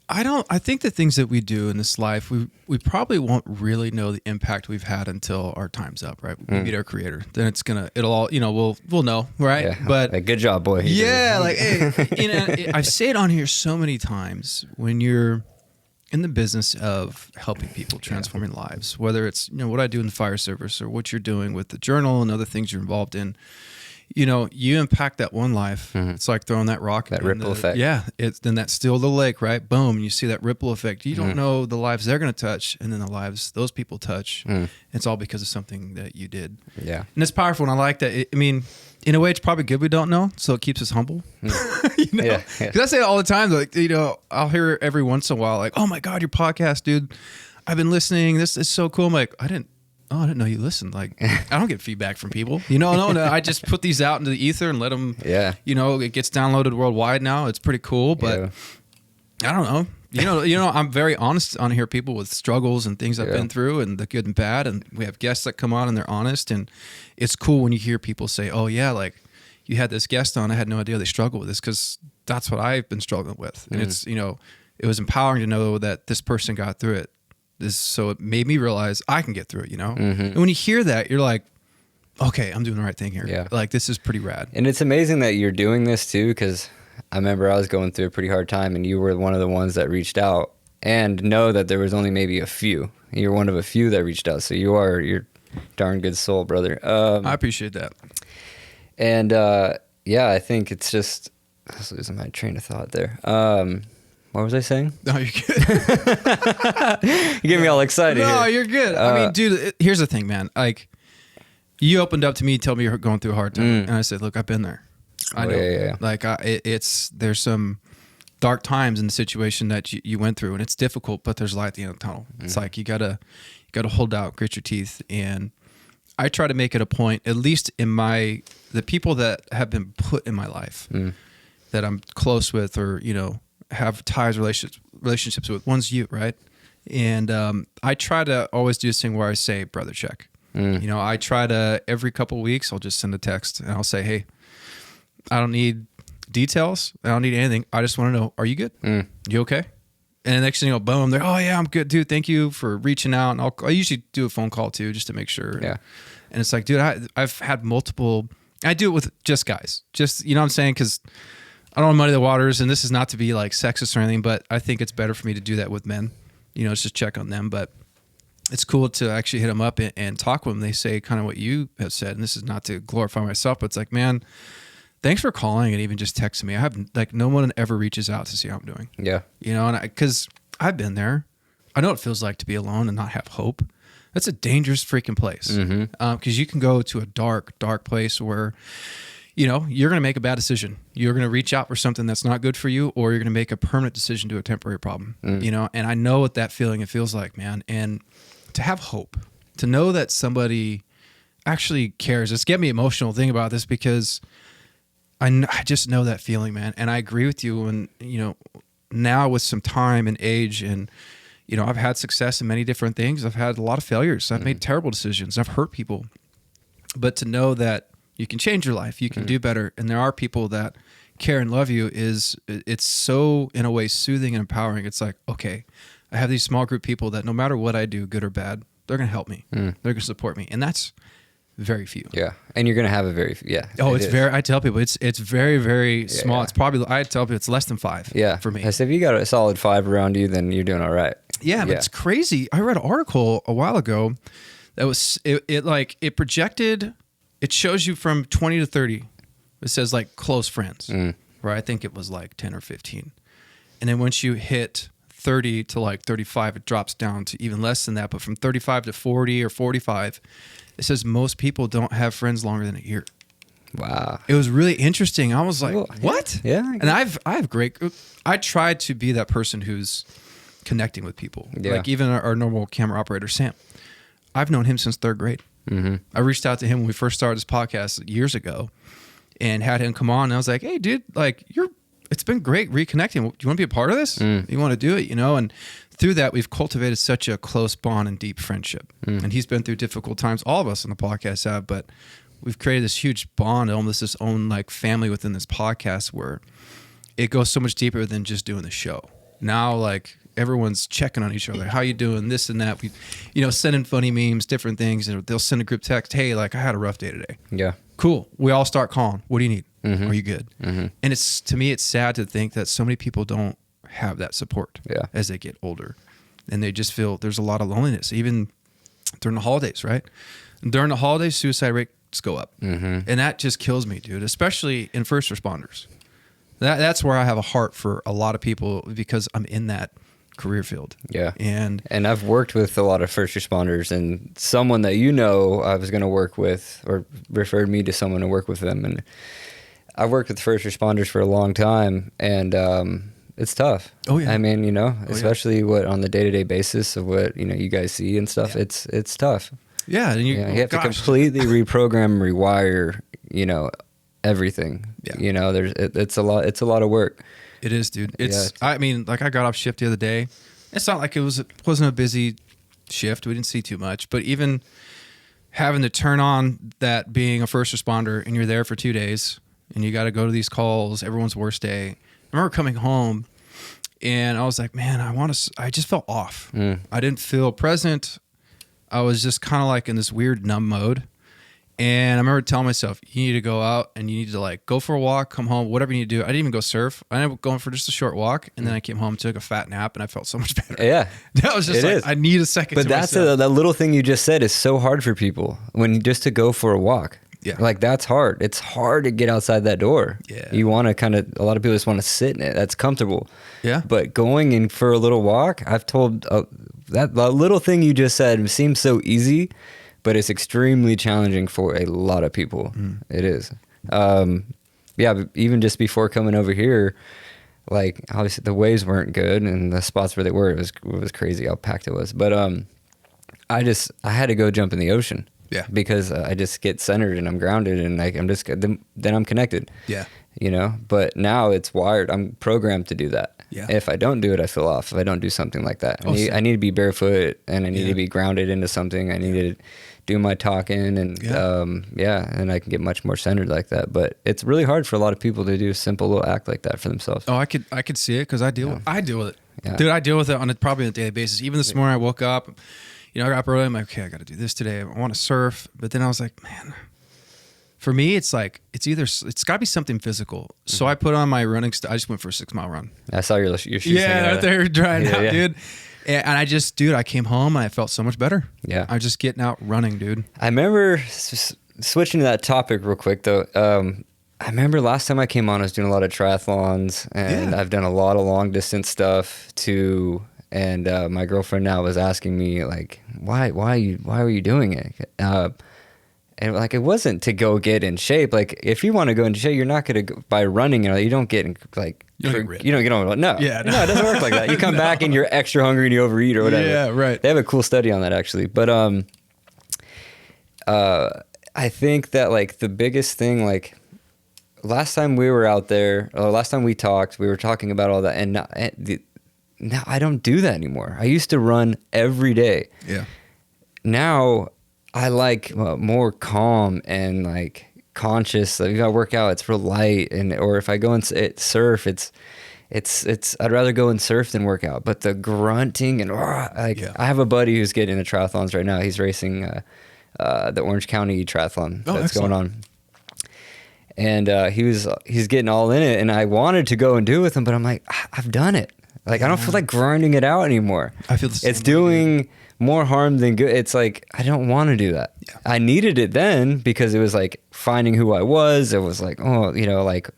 I think the things that we do in this life, we probably won't really know the impact we've had until our time's up, right? We meet our creator. Then it'll all, we'll know, right? Yeah. But like, good job, boy. I say it on here so many times, when you're in the business of helping people, transforming lives, whether it's, what I do in the fire service or what you're doing with the journal and other things you're involved in, you impact that one life. Mm-hmm. It's like throwing that rock. That ripple effect. Yeah. Then that's still the lake, right? Boom. You see that ripple effect. You don't know the lives they're going to touch, and then the lives those people touch. It's all because of something that you did. Yeah. And it's powerful. And I like that. In a way, it's probably good we don't know, so it keeps us humble. Yeah. Because I say it all the time. Like, I'll hear every once in a while, like, "Oh my God, your podcast, dude! I've been listening. This is so cool." I'm like, I didn't know you listened. Like, I don't get feedback from people. No. I just put these out into the ether and let them. Yeah. It gets downloaded worldwide now. It's pretty cool, but I don't know. I'm very honest on here. People with struggles and things I've been through, and the good and bad. And we have guests that come on and they're honest, and it's cool when you hear people say, "Oh yeah, like you had this guest on. I had no idea they struggle with this," because that's what I've been struggling with. And it's it was empowering to know that this person got through it. So it made me realize I can get through it, And when you hear that, you're like, okay, I'm doing the right thing here. Yeah. Like, this is pretty rad. And it's amazing that you're doing this too, because I remember I was going through a pretty hard time, and you were one of the ones that reached out, and know that there was only maybe a few. You're one of a few that reached out. So you're darn good soul, brother. I appreciate that. And I think it's just, I was losing my train of thought there. What was I saying? No, you're good. You get me all excited. No, here. you're good. Dude, here's the thing, man. Like, you opened up to me, told me you're going through a hard time, and I said, "Look, I've been there. I know." Yeah. Like, there's some dark times in the situation that you went through, and it's difficult, but there's light at the end of the tunnel. It's like you gotta hold out, grit your teeth, and I try to make it a point, at least in the people that have been put in my life, that I'm close with, or have ties, relationships with. One's you, right? And I try to always do this thing where I say, "Brother, check." I try to, every couple of weeks, I'll just send a text and I'll say, "Hey, I don't need details. I don't need anything. I just want to know, are you good? You okay?" And the next thing, boom, they're, "Oh yeah, I'm good, dude. Thank you for reaching out." And I usually do a phone call too, just to make sure. Yeah. And it's like, dude, I've had multiple. I do it with just guys, just what I'm saying, because I don't want to muddy the waters, and this is not to be like sexist or anything, but I think it's better for me to do that with men. It's just check on them. But it's cool to actually hit them up and talk with them. They say kind of what you have said, and this is not to glorify myself, but it's like, man, thanks for calling and even just texting me. I have, like, no one ever reaches out to see how I'm doing. Yeah. And because I've been there. I know what it feels like to be alone and not have hope. That's a dangerous freaking place. Because you can go to a dark, dark place where you're going to make a bad decision. You're going to reach out for something that's not good for you, or you're going to make a permanent decision to a temporary problem, and I know what that feeling, it feels like, man. And to have hope, to know that somebody actually cares. It's getting me emotional thinking about this, because I just know that feeling, man. And I agree with you. And, now with some time and age, and, I've had success in many different things. I've had a lot of failures. I've made terrible decisions. I've hurt people, but to know that you can change your life, you can do better, and there are people that care and love you, it's so, in a way, soothing and empowering. It's like, okay, I have these small group people that no matter what I do, good or bad, they're going to help me. They're going to support me. And that's very few. Yeah. And you're going to have a very few. Yeah. Oh, I tell people it's very, very small. It's probably, I tell people it's less than 5 for me. So if you got a solid 5 around you, then you're doing all right. Yeah, but it's crazy. I read an article a while ago that was, it projected, it shows you from 20 to 30. It says like close friends, right? I think it was like 10 or 15. And then once you hit 30 to like 35, it drops down to even less than that. But from 35 to 40 or 45, it says most people don't have friends longer than a year. Wow. It was really interesting. I was like, what? Yeah. And I tried to be that person who's connecting with people. Yeah. Like even our normal camera operator, Sam, I've known him since 3rd grade. Mm-hmm. I reached out to him when we first started this podcast years ago and had him come on. And I was like, hey, dude, like it's been great reconnecting. Do you want to be a part of this? You want to do it, And through that, we've cultivated such a close bond and deep friendship. And he's been through difficult times. All of us on the podcast have, but we've created this huge bond, almost this own like family within this podcast where it goes so much deeper than just doing the show. Now, like everyone's checking on each other. How you doing? This and that. We, sending funny memes, different things. And they'll send a group text. Hey, like I had a rough day today. Yeah. Cool. We all start calling. What do you need? Are you good? And to me, it's sad to think that so many people don't have that support as they get older. And they just feel there's a lot of loneliness, even during the holidays, right? During the holidays, suicide rates go up. And that just kills me, dude, especially in first responders. That's where I have a heart for a lot of people because I'm in that career field. Yeah. And I've worked with a lot of first responders, and someone that I was going to work with or referred me to someone to work with them. And I've worked with first responders for a long time, and it's tough. Oh yeah. I mean, especially what on the day-to-day basis of what, you guys see and stuff, it's tough. Yeah. And you have to completely reprogram, rewire, everything. Yeah. It's a lot of work. It is, dude. I mean, like I got off shift the other day. It's not like it wasn't a busy shift. We didn't see too much, but even having to turn on that being a first responder and you're there for 2 days and you got to go to these calls, everyone's worst day. I remember coming home and I was like, man, I just felt off. I didn't feel present. I was just kind of like in this weird numb mode. And I remember telling myself, you need to go out and you need to like go for a walk, come home, whatever you need to do. I didn't even go surf. I ended up going for just a short walk. And then I came home, took a fat nap, and I felt so much better. Yeah. That was just I need a second to myself. That little thing you just said is so hard for people just to go for a walk. Yeah. Like that's hard. It's hard to get outside that door. Yeah. You want to a lot of people just want to sit in it. That's comfortable. Yeah. But going in for a little walk, I've told that little thing you just said seems so easy, but it's extremely challenging for a lot of people. It is. But even just before coming over here, like obviously the waves weren't good and the spots where they were, it was crazy how packed it was. But I had to go jump in the ocean. Yeah. Because I just get centered and I'm grounded and then I'm connected. Yeah. But now it's wired. I'm programmed to do that. Yeah. If I don't do it, I feel off. If I don't do something like that, I need to be barefoot and I need to be grounded into something. I need to do my talking and and I can get much more centered like that. But it's really hard for a lot of people to do a simple little act like that for themselves. Oh, I could see it because I deal with it. Yeah. Dude, I deal with it probably on a daily basis. Even this morning I woke up, I got up early. I'm like, okay, I got to do this today. I want to surf. But then I was like, man, for me, it's like, it's got to be something physical. So I put on my running I just went for a 6-mile run. I saw your shoes. Yeah, out there drying out, dude. And I came home and I felt so much better. Yeah. I was just getting out running, dude. I remember switching to that topic real quick though. I remember last time I came on, I was doing a lot of triathlons and I've done a lot of long distance stuff too. And my girlfriend now was asking me like, why are you doing it? And like, it wasn't to go get in shape. Like if you want to go into shape, you're not going to by running, you don't get like, you don't get no, it doesn't work like that. You come back and you're extra hungry and you overeat or whatever. Yeah, right. They have a cool study on that actually. But I think that like the biggest thing, like last time we were out there, last time we talked, we were talking about all that, and now I don't do that anymore. I used to run every day. Yeah. Now I like more calm and like conscious. Like, if I work out, it's real light, or if I go and surf, it's I'd rather go and surf than work out. But the grunting and I have a buddy who's getting into triathlons right now. He's racing the Orange County triathlon that's going on. And he's getting all in it, and I wanted to go and do it with him, but I'm like, I've done it. Like, I don't feel like grinding it out anymore. I feel the same It's way, doing more harm than good. It's like, I don't want to do that. Yeah. I needed it then because it was like finding who I was. It was like, oh, you know, like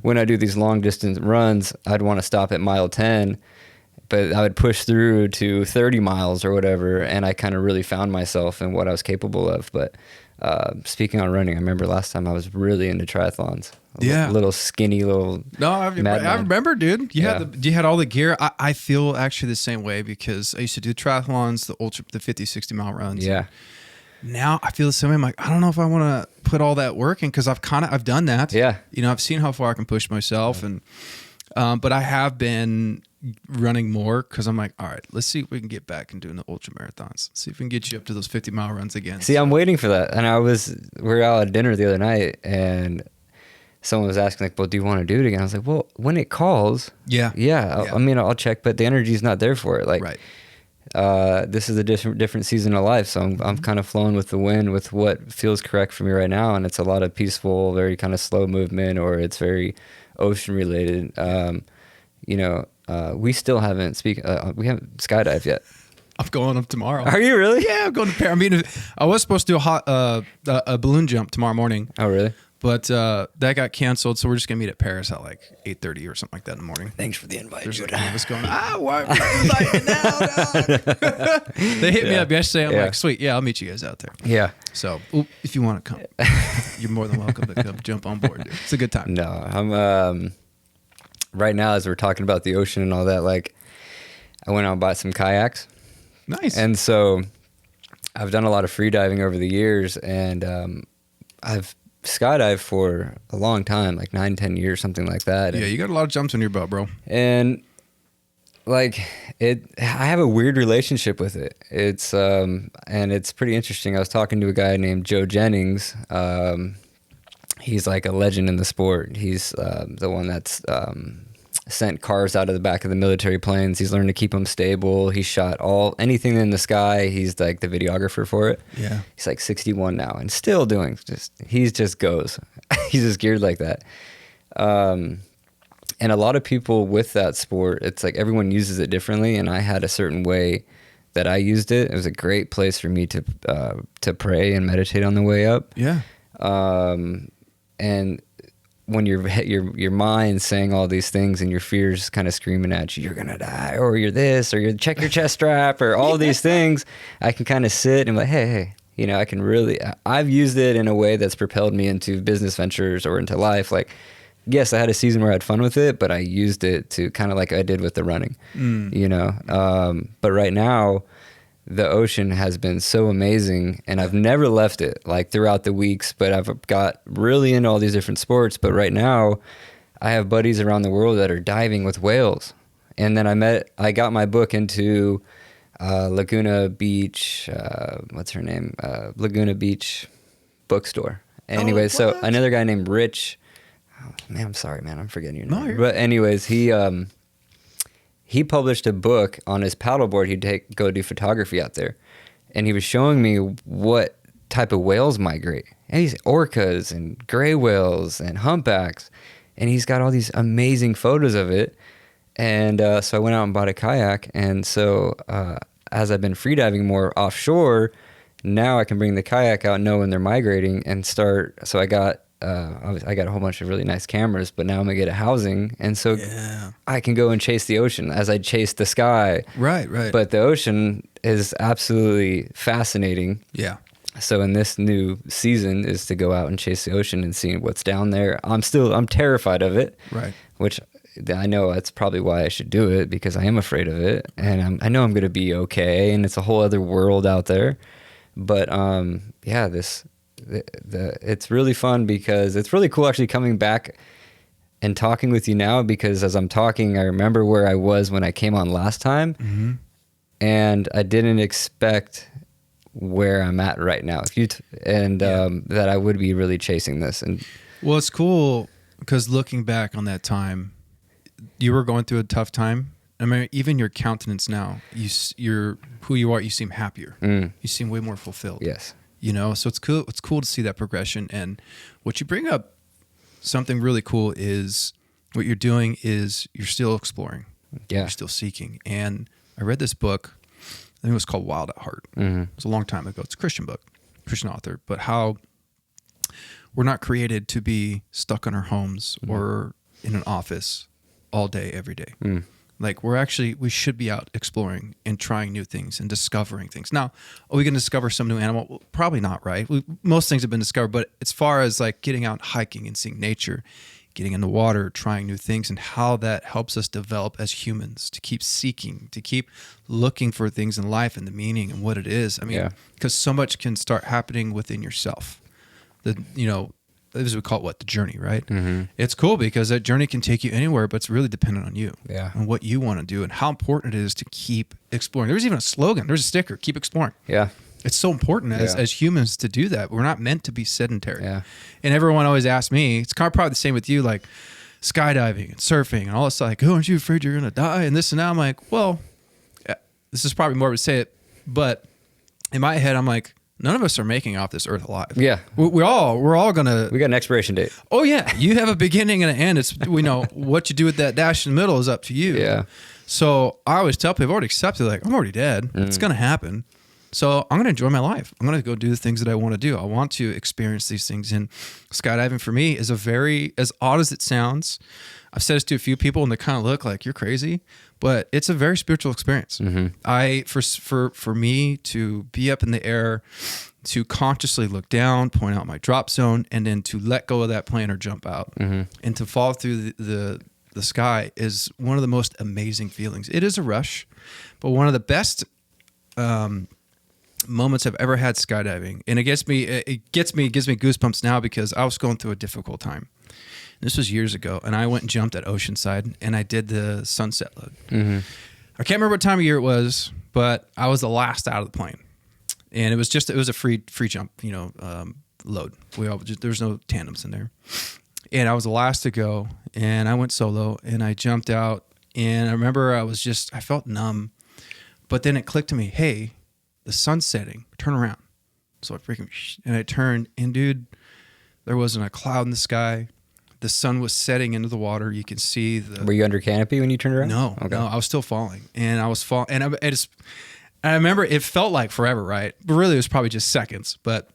when I do these long distance runs, I'd want to stop at mile 10, but I would push through to 30 miles or whatever. And I kind of really found myself and what I was capable of. But speaking on running, I remember last time I was really into triathlons. Yeah. Little skinny little. No, I remember, dude. You had all the gear. I feel actually the same way because I used to do triathlons, the 50, 60 mile runs. Yeah. Now I feel the same way. I'm like, I don't know if I want to put all that work in because I've done that. Yeah. You know, I've seen how far I can push myself, and but I have been running more because I'm like, all right, let's see if we can get back and doing the ultra marathons. See if we can get you up to those 50-mile runs again. See, I'm waiting for that. And we were out at dinner the other night, and someone was asking, like, well, do you want to do it again? I was like, well, when it calls, yeah. I mean, I'll check, but the energy's not there for it. Like, this is a different season of life, so I'm kind of flowing with the wind with what feels correct for me right now, and it's a lot of peaceful, very kind of slow movement, or it's very ocean related. You know, we still haven't we haven't skydived yet. I'm going up tomorrow. Are you really? Yeah, I'm going to Paris. I mean, I was supposed to do a balloon jump tomorrow morning. Oh, really? But that got canceled, so we're just gonna meet at Paris at like 8:30 or something like that in the morning. Thanks for the invite. There's a couple of us going, why are you inviting now, dog? They hit me up yesterday. I'm like, sweet, I'll meet you guys out there. Yeah. So if you want to come, you're more than welcome to come jump on board, dude. It's a good time. No, I'm right now, as we're talking about the ocean and all that, like, I went out and bought some kayaks. Nice. And so I've done a lot of free diving over the years, and I've skydived for a long time, like 9-10 years, something like that. Yeah, you got a lot of jumps on your belt, bro. And like I have a weird relationship with it. It's and it's pretty interesting. I was talking to a guy named Joe Jennings. He's like a legend in the sport. He's the one that's sent cars out of the back of the military planes. He's learned to keep them stable. He shot anything in the sky. He's like the videographer for it. Yeah. He's like 61 now and still doing he just goes. He's just geared like that. And a lot of people with that sport, it's like everyone uses it differently. And I had a certain way that I used it. It was a great place for me to pray and meditate on the way up. Yeah. And when your mind's saying all these things and your fears kind of screaming at you, you're gonna die, or you're this, or you check your chest strap, or all these things, I can kind of sit and be like, hey, you know, I've used it in a way that's propelled me into business ventures or into life. Like, yes, I had a season where I had fun with it, but I used it to kind of like I did with the running, you know. But right now, the ocean has been so amazing, and I've never left it, like, throughout the weeks, but I've got really into all these different sports. But right now I have buddies around the world that are diving with whales. And then I got my book into Laguna Beach, what's her name? Laguna Beach bookstore. Anyway, so another guy named Rich, man, I'm sorry, man, I'm forgetting your name. But anyways, he published a book on his paddleboard. He'd go do photography out there. And he was showing me what type of whales migrate. And he's orcas and gray whales and humpbacks. And he's got all these amazing photos of it. And so I went out and bought a kayak. And so as I've been freediving more offshore, now I can bring the kayak out, know when they're migrating, and start. So I got a whole bunch of really nice cameras, but now I'm gonna get a housing, and so I can go and chase the ocean as I chase the sky. Right. But the ocean is absolutely fascinating. Yeah. So in this new season is to go out and chase the ocean and see what's down there. I'm terrified of it. Right. Which I know that's probably why I should do it, because I am afraid of it, and I know I'm gonna be okay, and it's a whole other world out there. But it's really fun, because it's really cool actually coming back and talking with you now, because as I'm talking, I remember where I was when I came on last time, and I didn't expect where I'm at right now. That I would be really chasing this. And well, it's cool because looking back on that time, you were going through a tough time. I mean, even your countenance now, you're who you are. You seem happier. You seem way more fulfilled. Yes. You know, so it's cool. It's cool to see that progression. And what you bring up, something really cool is what you're doing is you're still exploring. Yeah. You're still seeking. And I read this book, I think it was called Wild at Heart. It was a long time ago. It's a Christian book, Christian author, but how we're not created to be stuck in our homes or in an office all day, every day. Like we should be out exploring and trying new things and discovering things. Now, are we going to discover some new animal? Well, probably not, right? Most things have been discovered, but as far as like getting out hiking and seeing nature, getting in the water, trying new things, and how that helps us develop as humans to keep seeking, to keep looking for things in life and the meaning and what it is. I mean, because so much can start happening within yourself. This we call it the journey, right? It's cool because that journey can take you anywhere, but it's really dependent on you and what you want to do and how important it is to keep exploring. There's even a slogan. There's a sticker, keep exploring. Yeah. It's so important as humans to do that. We're not meant to be sedentary. Yeah. And everyone always asks me, it's probably the same with you, like skydiving and surfing and all this stuff. Like, oh, aren't you afraid you're going to die? And this and that. I'm like, well, this is probably morbid to say it, but in my head, I'm like, none of us are making off this earth alive. Yeah. We're all going to... We got an expiration date. Oh, yeah. You have a beginning and an end. It's, what you do with that dash in the middle is up to you. Yeah. So I always tell people, I've already accepted, like, I'm already dead. It's going to happen. So I'm going to enjoy my life. I'm going to go do the things that I want to do. I want to experience these things. And skydiving for me is as odd as it sounds, I've said this to a few people and they kind of look like you're crazy, but it's a very spiritual experience. For me to be up in the air, to consciously look down, point out my drop zone, and then to let go of that plane or jump out and to fall through the sky is one of the most amazing feelings. It is a rush, but one of the best moments I've ever had skydiving, and it gives me goosebumps now because I was going through a difficult time. This was years ago, and I went and jumped at Oceanside, and I did the sunset load. I can't remember what time of year it was, but I was the last out of the plane, and it was a free jump, load. There was no tandems in there, and I was the last to go, and I went solo, and I jumped out, and I remember I felt numb, but then it clicked to me, hey, the sun's setting, turn around. So I turned, and dude, there wasn't a cloud in the sky. The sun was setting into the water. You can see Were you under canopy when you turned around? No, okay. No, I was still falling, and I was falling, and I remember it felt like forever, right? But really, it was probably just seconds. But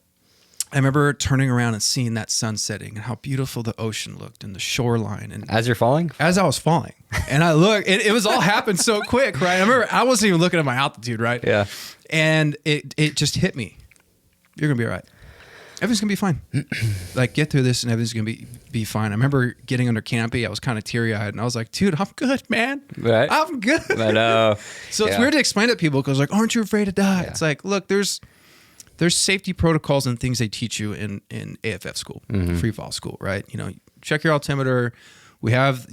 I remember turning around and seeing that sun setting and how beautiful the ocean looked and the shoreline. And as you're falling? As I was falling, and I looked, it was all happened so quick, right? I remember I wasn't even looking at my altitude, right? Yeah, and it just hit me. You're gonna be all right. Everything's gonna be fine. Like, get through this and everything's gonna be fine. I remember getting under canopy. I was kind of teary-eyed and I was like, dude, I'm good, man. Right? I'm good. I know. So it's weird to explain to people because, like, aren't you afraid to die? Yeah. It's like, look, there's safety protocols and things they teach you in AFF school, free fall school, right? Check your altimeter. We have,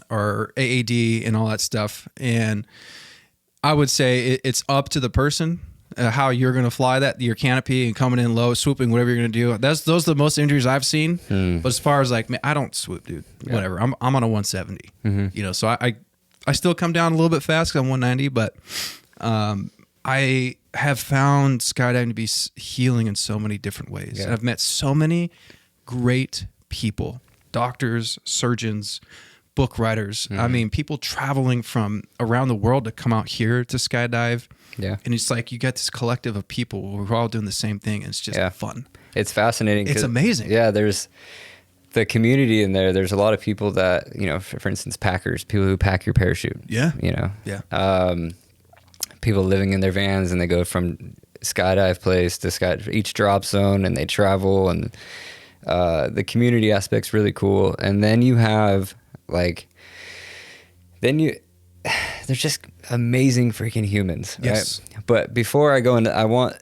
our AAD and all that stuff. And I would say it's up to the person how you're going to fly your canopy and coming in low, swooping, whatever you're going to do. Those are the most injuries I've seen. But as far as like, man, I don't swoop, dude. Yeah. Whatever. I'm on a 170. So I still come down a little bit fast because I'm 190, but I have found skydiving to be healing in so many different ways. Yeah. And I've met so many great people, doctors, surgeons, book writers. I mean, people traveling from around the world to come out here to skydive. Yeah. And it's like you get this collective of people who are all doing the same thing, and it's just fun. It's fascinating. It's amazing. Yeah, there's the community in there. There's a lot of people that, for instance, packers, people who pack your parachute. Yeah. People living in their vans, and they go from skydive place to each drop zone, and they travel, and the community aspect's really cool. And then you have they're just amazing freaking humans, right? Yes. But before I go into,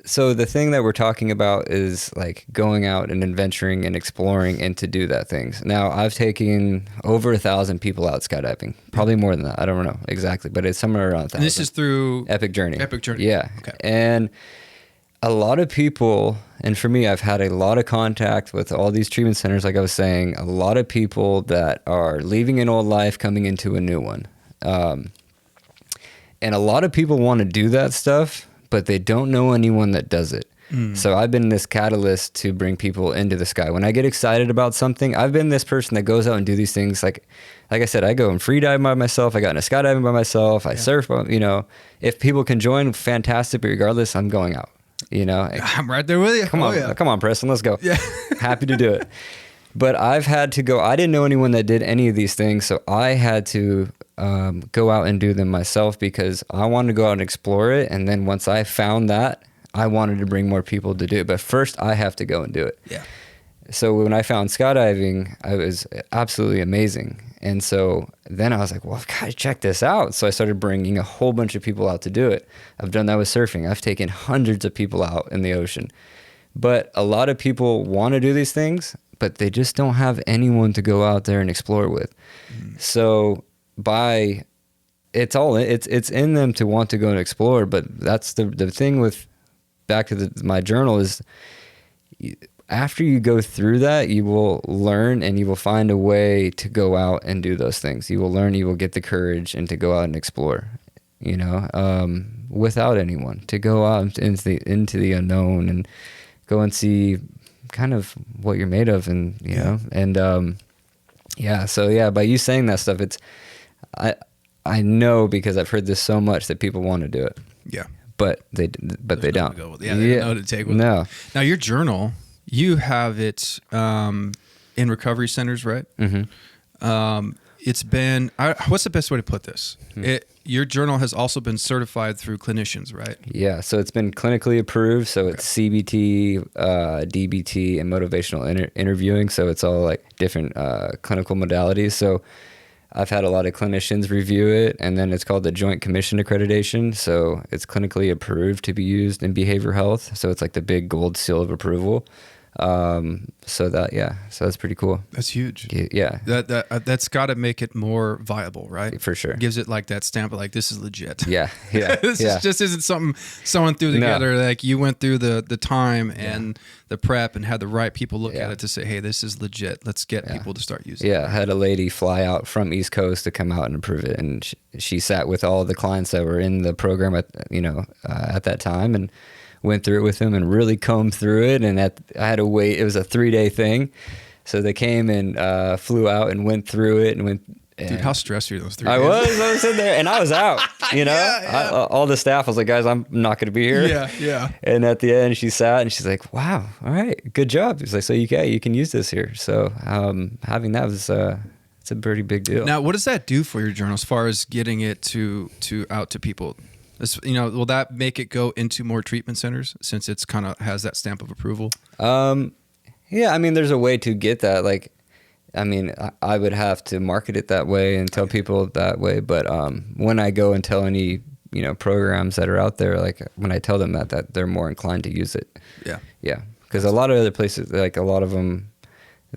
so the thing that we're talking about is like going out and adventuring and exploring and to do that things. Now, I've taken over 1,000 people out skydiving, probably more than that. I don't know exactly, but it's somewhere around 1,000. And this is through Epic Journey. Epic Journey. Yeah. Okay. And a lot of people, and for me, I've had a lot of contact with all these treatment centers, like I was saying, a lot of people that are leaving an old life, coming into a new one. And a lot of people want to do that stuff, but they don't know anyone that does it. So I've been this catalyst to bring people into the sky. When I get excited about something, I've been this person that goes out and do these things. Like I said, I go and free dive by myself. I got into skydiving by myself. I surf, if people can join, fantastic. But regardless, I'm going out, I'm right there with you. Come on, Preston, let's go. Yeah. Happy to do it. But I've had to go, I didn't know anyone that did any of these things. So I had to go out and do them myself because I wanted to go out and explore it. And then once I found that, I wanted to bring more people to do it. But first I have to go and do it. Yeah. So when I found skydiving, it was absolutely amazing. And so then I was like, well, I've got to check this out. So I started bringing a whole bunch of people out to do it. I've done that with surfing. I've taken hundreds of people out in the ocean. But a lot of people want to do these things, but they just don't have anyone to go out there and explore with. So it's in them to want to go and explore. But that's the thing with back to my journal is after you go through that, you will learn and you will find a way to go out and do those things. You will learn, you will get the courage and to go out and explore, without anyone, to go out into the unknown and go and see kind of what you're made of. And, by you saying that stuff, I know because I've heard this so much that people want to do it. Yeah. But they don't. They don't know to take with No. it. Now your journal, you have it in recovery centers, right? Mm-hmm. It's been, what's the best way to put this? Your journal has also been certified through clinicians, right? Yeah, so it's been clinically approved. So it's CBT, DBT, and motivational interviewing. So it's all like different clinical modalities. So I've had a lot of clinicians review it, and then it's called the Joint Commission Accreditation. So it's clinically approved to be used in behavioral health. So it's like the big gold seal of approval. So that's pretty cool. That's huge. Yeah. That's got to make it more viable, right? For sure. Gives it like that stamp of like, this is legit. Yeah. This just isn't something someone threw together. No. Like you went through the time and the prep and had the right people look at it to say, hey, this is legit. Let's get people to start using it. Yeah. I had a lady fly out from East Coast to come out and approve it. And she sat with all the clients that were in the program at that time and went through it with them and really combed through it. And I had to wait. It was a 3-day thing. So they came and flew out and went through it. Dude, how stressed were you those 3 days? I was in there and I was out, all the staff was like, guys, I'm not going to be here. Yeah. And at the end she sat and she's like, wow, all right, good job. She's like, so you can use this here. So having that was, it's a pretty big deal. Now, what does that do for your journal as far as getting it to out to people? Will that make it go into more treatment centers since it's kind of has that stamp of approval? Yeah, I mean, there's a way to get that. Like, I mean, I would have to market it that way and tell people that way. But when I go and tell any, programs that are out there, like when I tell them that they're more inclined to use it. Yeah. Yeah. Because a lot of other places, like a lot of them,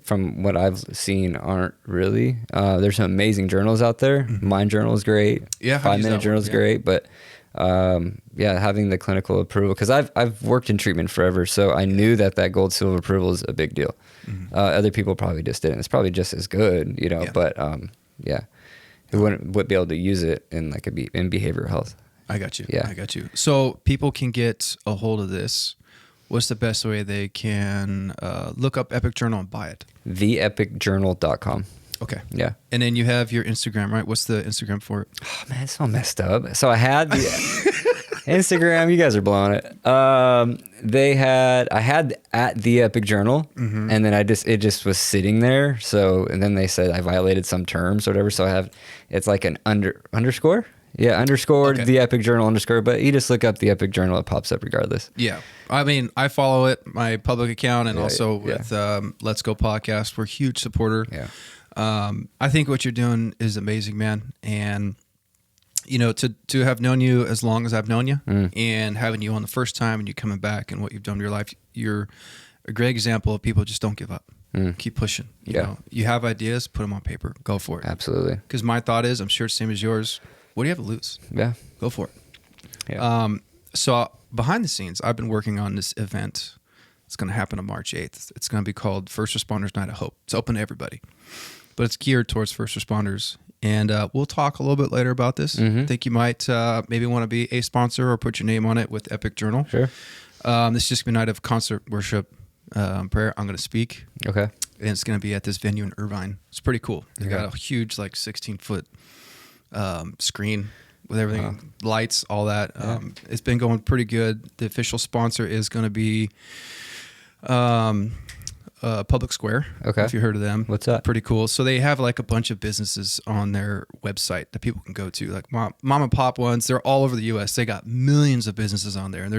from what I've seen, aren't really. There's some amazing journals out there. Mm-hmm. Mind Journal is great. Yeah. 5-minute Journal is great. But having the clinical approval, because I've worked in treatment forever, so I knew that gold seal approval is a big deal. Mm-hmm. Other people probably just didn't. It's probably just as good, but who wouldn't be able to use it in in behavioral health. I got you. Yeah, I got you. So people can get a hold of this. What's the best way they can look up Epic Journal and buy it? theepicjournal.com. Okay. Yeah. And then you have your Instagram, right? What's the Instagram for it? Oh, man, it's all messed up. So I had the Instagram. You guys are blowing it. I had at the Epic Journal, mm-hmm. and then it just was sitting there. So, and then they said I violated some terms or whatever. So it's like an underscore. Yeah, underscore okay. The Epic Journal underscore. But you just look up the Epic Journal, it pops up regardless. Yeah. I mean, I follow it, my public account, and also with Let's Go.podcast. We're a huge supporter. Yeah. I think what you're doing is amazing, man. And, to have known you as long as I've known you and having you on the first time and you coming back and what you've done in your life, you're a great example of people just don't give up. Keep pushing. You know, you have ideas, put them on paper, go for it. Absolutely. Because my thought is, I'm sure it's the same as yours. What do you have to lose? Yeah. Go for it. Yeah. So behind the scenes, I've been working on this event. It's going to happen on March 8th. It's going to be called First Responders Night of Hope. It's open to everybody, but it's geared towards first responders. And we'll talk a little bit later about this. Mm-hmm. I think you might maybe want to be a sponsor or put your name on it with Epic Journal. Sure. This is just gonna be a night of concert worship, prayer. I'm gonna speak. Okay. And it's gonna be at this venue in Irvine. It's pretty cool. They Okay. got a huge 16-foot screen with everything, lights, all that. It's been going pretty good. The official sponsor is gonna be Public Square. Okay. If you heard of them. What's that? Pretty cool. So they have a bunch of businesses on their website that people can go to, like mom and pop ones. They're all over the U.S. They got millions of businesses on there, and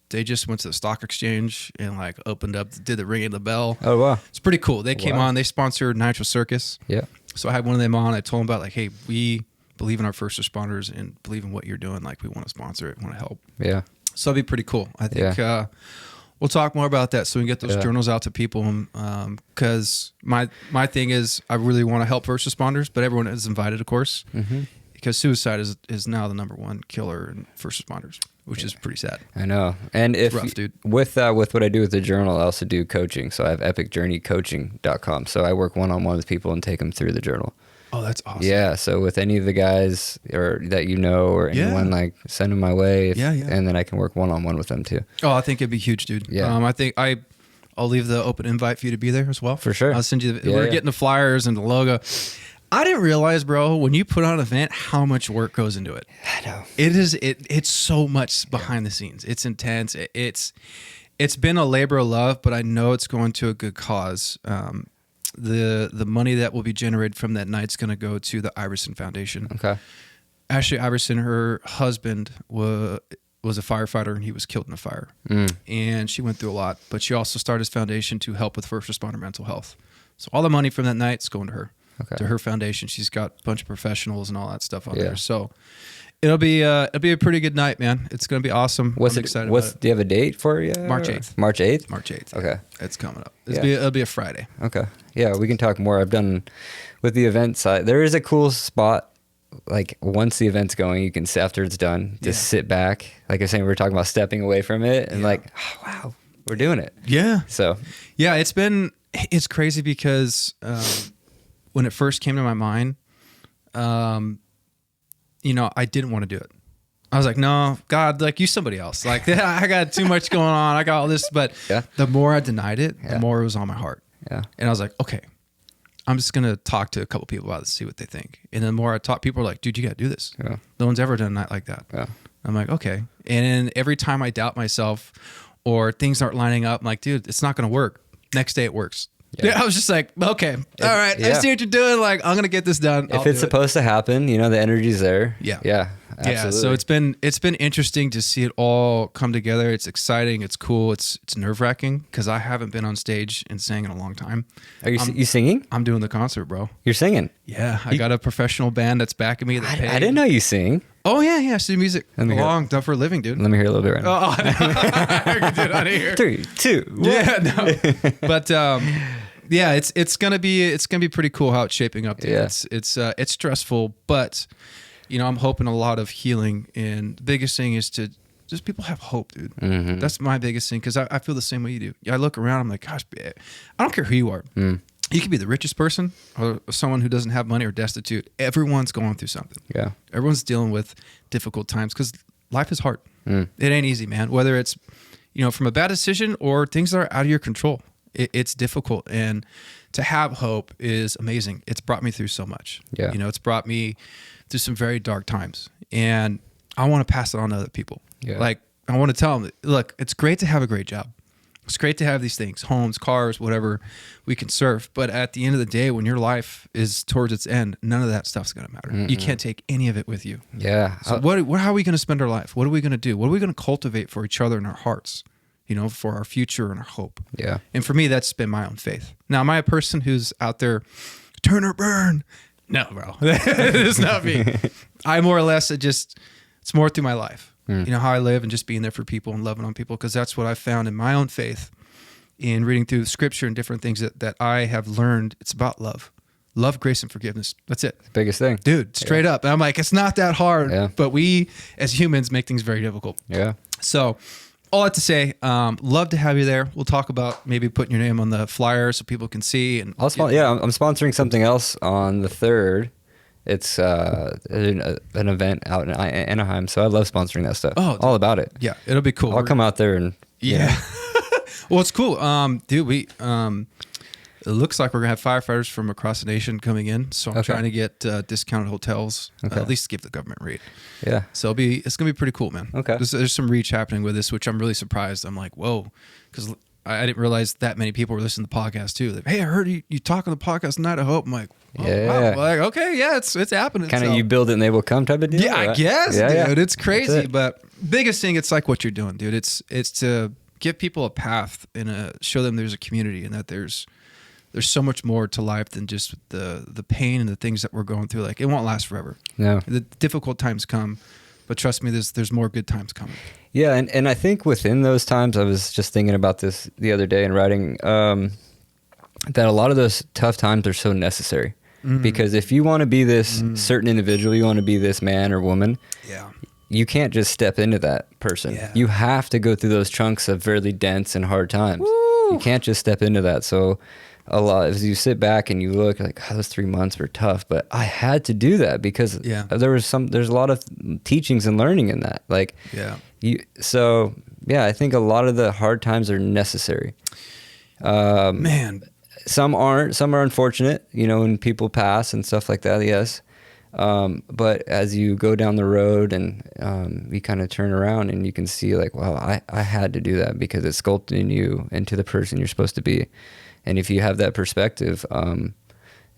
they just went to the stock exchange and opened up, did the ringing the bell. Oh, wow. It's pretty cool. They came on. They sponsored Nitro Circus. Yeah. So I had one of them on. I told them about hey, we believe in our first responders and believe in what you're doing. We want to sponsor it, want to help. Yeah. So it'd be pretty cool. I think we'll talk more about that so we can get those journals out to people. Because my thing is I really want to help first responders, but everyone is invited, of course, because suicide is now the number one killer in first responders, which is pretty sad. I know. And if rough, dude. With what I do with the journal, I also do coaching. So I have epicjourneycoaching.com. So I work one-on-one with people and take them through the journal. Oh, that's awesome. Yeah, so with any of the guys or that or anyone, send them my way. And then I can work one-on-one with them too. Oh, I think it'd be huge, dude. Yeah. I think I'll leave the open invite for you to be there as well. For sure. I'll send you we're getting the flyers and the logo. I didn't realize, bro, when you put on an event, how much work goes into it. I know. It's so much behind the scenes. It's intense. It's been a labor of love, but I know it's going to a good cause. The money that will be generated from that night's going to go to the Iverson Foundation. Okay. Ashley Iverson, her husband was a firefighter and he was killed in a fire. And she went through a lot, but she also started this foundation to help with first responder mental health. So all the money from that night's going to her, to her foundation. She's got a bunch of professionals and all that stuff on there. So it'll be a pretty good night, man. It's going to be awesome. I'm excited about it. Do you have a date for you? March 8th. March 8th? March 8th. Okay. It's coming up. It'll be a Friday. Okay. Yeah, we can talk more. I've done with the event side. There is a cool spot. Once the event's going, you can sit after it's done, just sit back. Like I was saying, we were talking about stepping away from it and oh, wow, we're doing it. Yeah. So, yeah, it's crazy because when it first came to my mind, I didn't want to do it. I was like, no, God, use somebody else. I got too much going on. I got all this. But the more I denied it, the more it was on my heart. Yeah. And I was like, okay, I'm just going to talk to a couple people about this, see what they think. And the more I talk, people are like, dude, you got to do this. Yeah. No one's ever done a night like that. Yeah. I'm like, okay. And then every time I doubt myself or things aren't lining up, I'm like, dude, it's not going to work. Next day it works. Yeah. I was just like, okay, all right. I see what you're doing. I'm going to get this done. If it's supposed to happen, the energy's there. Yeah. Yeah. Absolutely. So it's been interesting to see it all come together. It's exciting. It's cool. It's nerve wracking because I haven't been on stage and sang in a long time. Are you singing? I'm doing the concert, bro. You're singing? Yeah. I got a professional band that's backing me. I didn't know you sing. Oh yeah. I do music done for a living, dude. Let me hear a little bit right now. Oh, I didn't hear. 3, 2, 1. Yeah, no. But yeah, it's gonna be pretty cool how it's shaping up, dude. Yeah. It's stressful, but I'm hoping a lot of healing. And the biggest thing is to just people have hope, dude. Mm-hmm. That's my biggest thing because I feel the same way you do. I look around, I'm like, gosh, I don't care who you are. You could be the richest person or someone who doesn't have money or destitute. Everyone's going through something. Yeah. Everyone's dealing with difficult times because life is hard. It ain't easy, man. Whether it's from a bad decision or things that are out of your control. It's difficult, and to have hope is amazing. It's brought me through so much. Yeah. It's brought me through some very dark times, and I want to pass it on to other people. Yeah. I want to tell them, look, it's great to have a great job. It's great to have these things, homes, cars, whatever we can serve. But at the end of the day, when your life is towards its end, none of that stuff's going to matter. You can't take any of it with you. Yeah. So how are we going to spend our life? What are we going to do? What are we going to cultivate for each other in our hearts? For our future and our hope. Yeah. And for me, that's been my own faith. Now, am I a person who's out there, turn or burn? No, bro. It's not me. I more or less, it's more through my life. How I live and just being there for people and loving on people, because that's what I found in my own faith in reading through the scripture and different things that I have learned. It's about love. Love, grace, and forgiveness. That's it. Biggest thing. Dude, straight up. And I'm like, it's not that hard, but we as humans make things very difficult. Yeah. So all that to say, love to have you there. We'll talk about maybe putting your name on the flyer so people can see. And I'm sponsoring something else on the 3rd. It's an event out in Anaheim, so I love sponsoring that stuff. Oh, all about it. Yeah, it'll be cool. I'll come out there and Well, it's cool, dude. We it looks like we're gonna have firefighters from across the nation coming in, so I'm trying to get discounted hotels, at least to give the government rate. Yeah. So it's gonna be pretty cool, man. Okay. There's some reach happening with this, which I'm really surprised. I'm like, whoa, because I didn't realize that many people were listening to the podcast too. Like, hey, I heard you talk on the podcast Night of Hope. I'm like, oh, wow. Like, okay, yeah, it's happening. Kind of you build it and they will come type of deal. Yeah, I guess, dude. It's crazy, but biggest thing, it's like what you're doing, dude. It's to give people a path and show them there's a community and that there's so much more to life than just the pain and the things that we're going through. Like, it won't last forever. No, the difficult times come, but trust me, there's more good times coming. Yeah, and I think within those times, I was just thinking about this the other day in writing, that a lot of those tough times are so necessary. Because if you want to be this certain individual, you want to be this man or woman, you can't just step into that person. Yeah. You have to go through those chunks of really dense and hard times. Woo! You can't just step into that. So a lot, as you sit back and you look like, oh, those 3 months were tough, but I had to do that because there's a lot of teachings and learning in that. Like, I think a lot of the hard times are necessary. Man, some aren't. Some are unfortunate, when people pass and stuff like that. Yes. But as you go down the road and you kind of turn around and you can see like, wow, I had to do that because it's sculpting you into the person you're supposed to be. And if you have that perspective,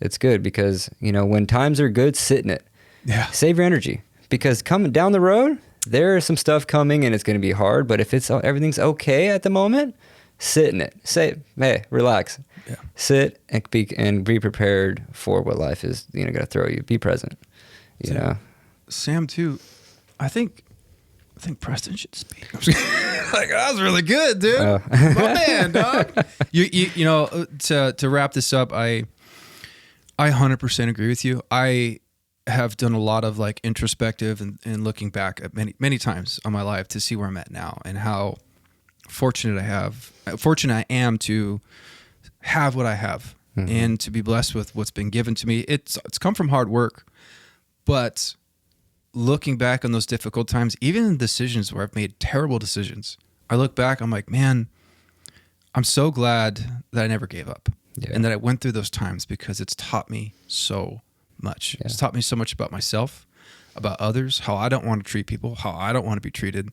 it's good because, when times are good, sit in it. Yeah. Save your energy because coming down the road, there is some stuff coming and it's going to be hard. But if everything's okay at the moment, sit in it. Say, hey, relax. Yeah. Sit and be prepared for what life is, going to throw you. Be present. You know. Sam too. I think Preston should speak. Like, that was really good, dude. My man, dog. You know, to wrap this up, I 100% agree with you. I have done a lot of like introspective and looking back at many times on my life to see where I'm at now and how fortunate I am to have what I have and to be blessed with what's been given to me. It's come from hard work, but looking back on those difficult times, even in decisions where I've made terrible decisions, I look back, I'm like, man, I'm so glad that I never gave up and that I went through those times because it's taught me so much. Yeah. It's taught me so much about myself, about others, how I don't want to treat people, how I don't want to be treated.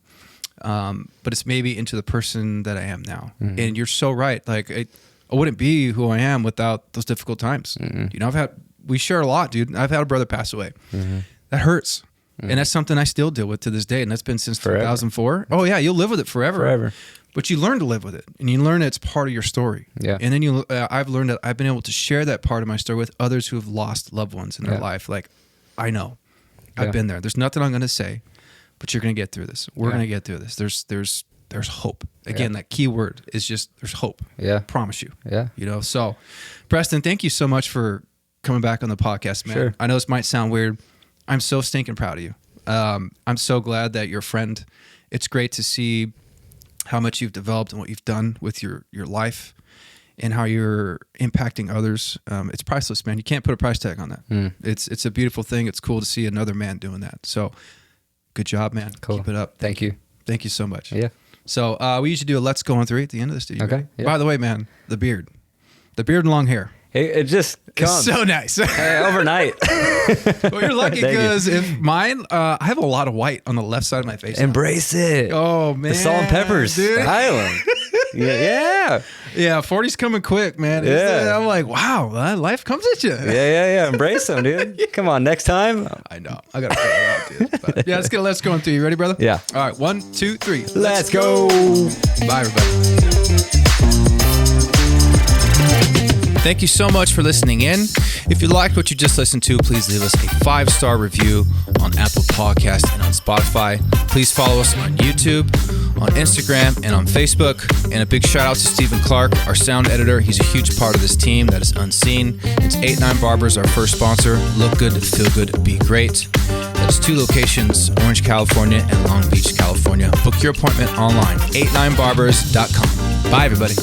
But it's maybe into the person that I am now. Mm-hmm. And you're so right. Like, I wouldn't be who I am without those difficult times. Mm-hmm. You know, we share a lot, dude. I've had a brother pass away. Mm-hmm. That hurts. Mm-hmm. And that's something I still deal with to this day. And that's been since 2004. Oh yeah. You'll live with it forever. But you learn to live with it and you learn it's part of your story. Yeah. And then I've learned that I've been able to share that part of my story with others who have lost loved ones in their life. Like, I know I've been there. There's nothing I'm going to say, but you're going to get through this. We're going to get through this. There's hope. Again, that key word is just, there's hope. Yeah. I promise you. Yeah. You know, so Preston, thank you so much for coming back on the podcast, man. Sure. I know this might sound weird. I'm so stinking proud of you. I'm so glad that you're a friend. It's great to see how much you've developed and what you've done with your life and how you're impacting others. It's priceless, man. You can't put a price tag on that. It's a beautiful thing. It's cool to see another man doing that. So good job, man. Cool. Keep it up. Thank you. Thank you so much. Yeah. So we usually do a let's go on 3 at the end of this. Okay. Yeah. By the way, man, the beard and long hair. It just comes. It's so nice. Overnight. Well, you're lucky because if mine, I have a lot of white on the left side of my face. Embrace it. Oh, man. The salt and peppers. Dude. Island. Yeah. 40's coming quick, man. Yeah. I'm like, wow, life comes at you. Yeah. Embrace them, dude. Come on, next time. I know. I got to figure it out, dude. But yeah, let's go on 3. You ready, brother? Yeah. All right. 1, 2, 3. Let's go. Bye, everybody. Thank you so much for listening in. If you liked what you just listened to, please leave us a 5-star review on Apple Podcasts and on Spotify. Please follow us on YouTube, on Instagram, and on Facebook. And a big shout out to Stephen Clark, our sound editor. He's a huge part of this team that is unseen. It's 89 Barbers, our first sponsor. Look good, feel good, be great. That's 2 locations, Orange, California and Long Beach, California. Book your appointment online, 89barbers.com. Bye, everybody.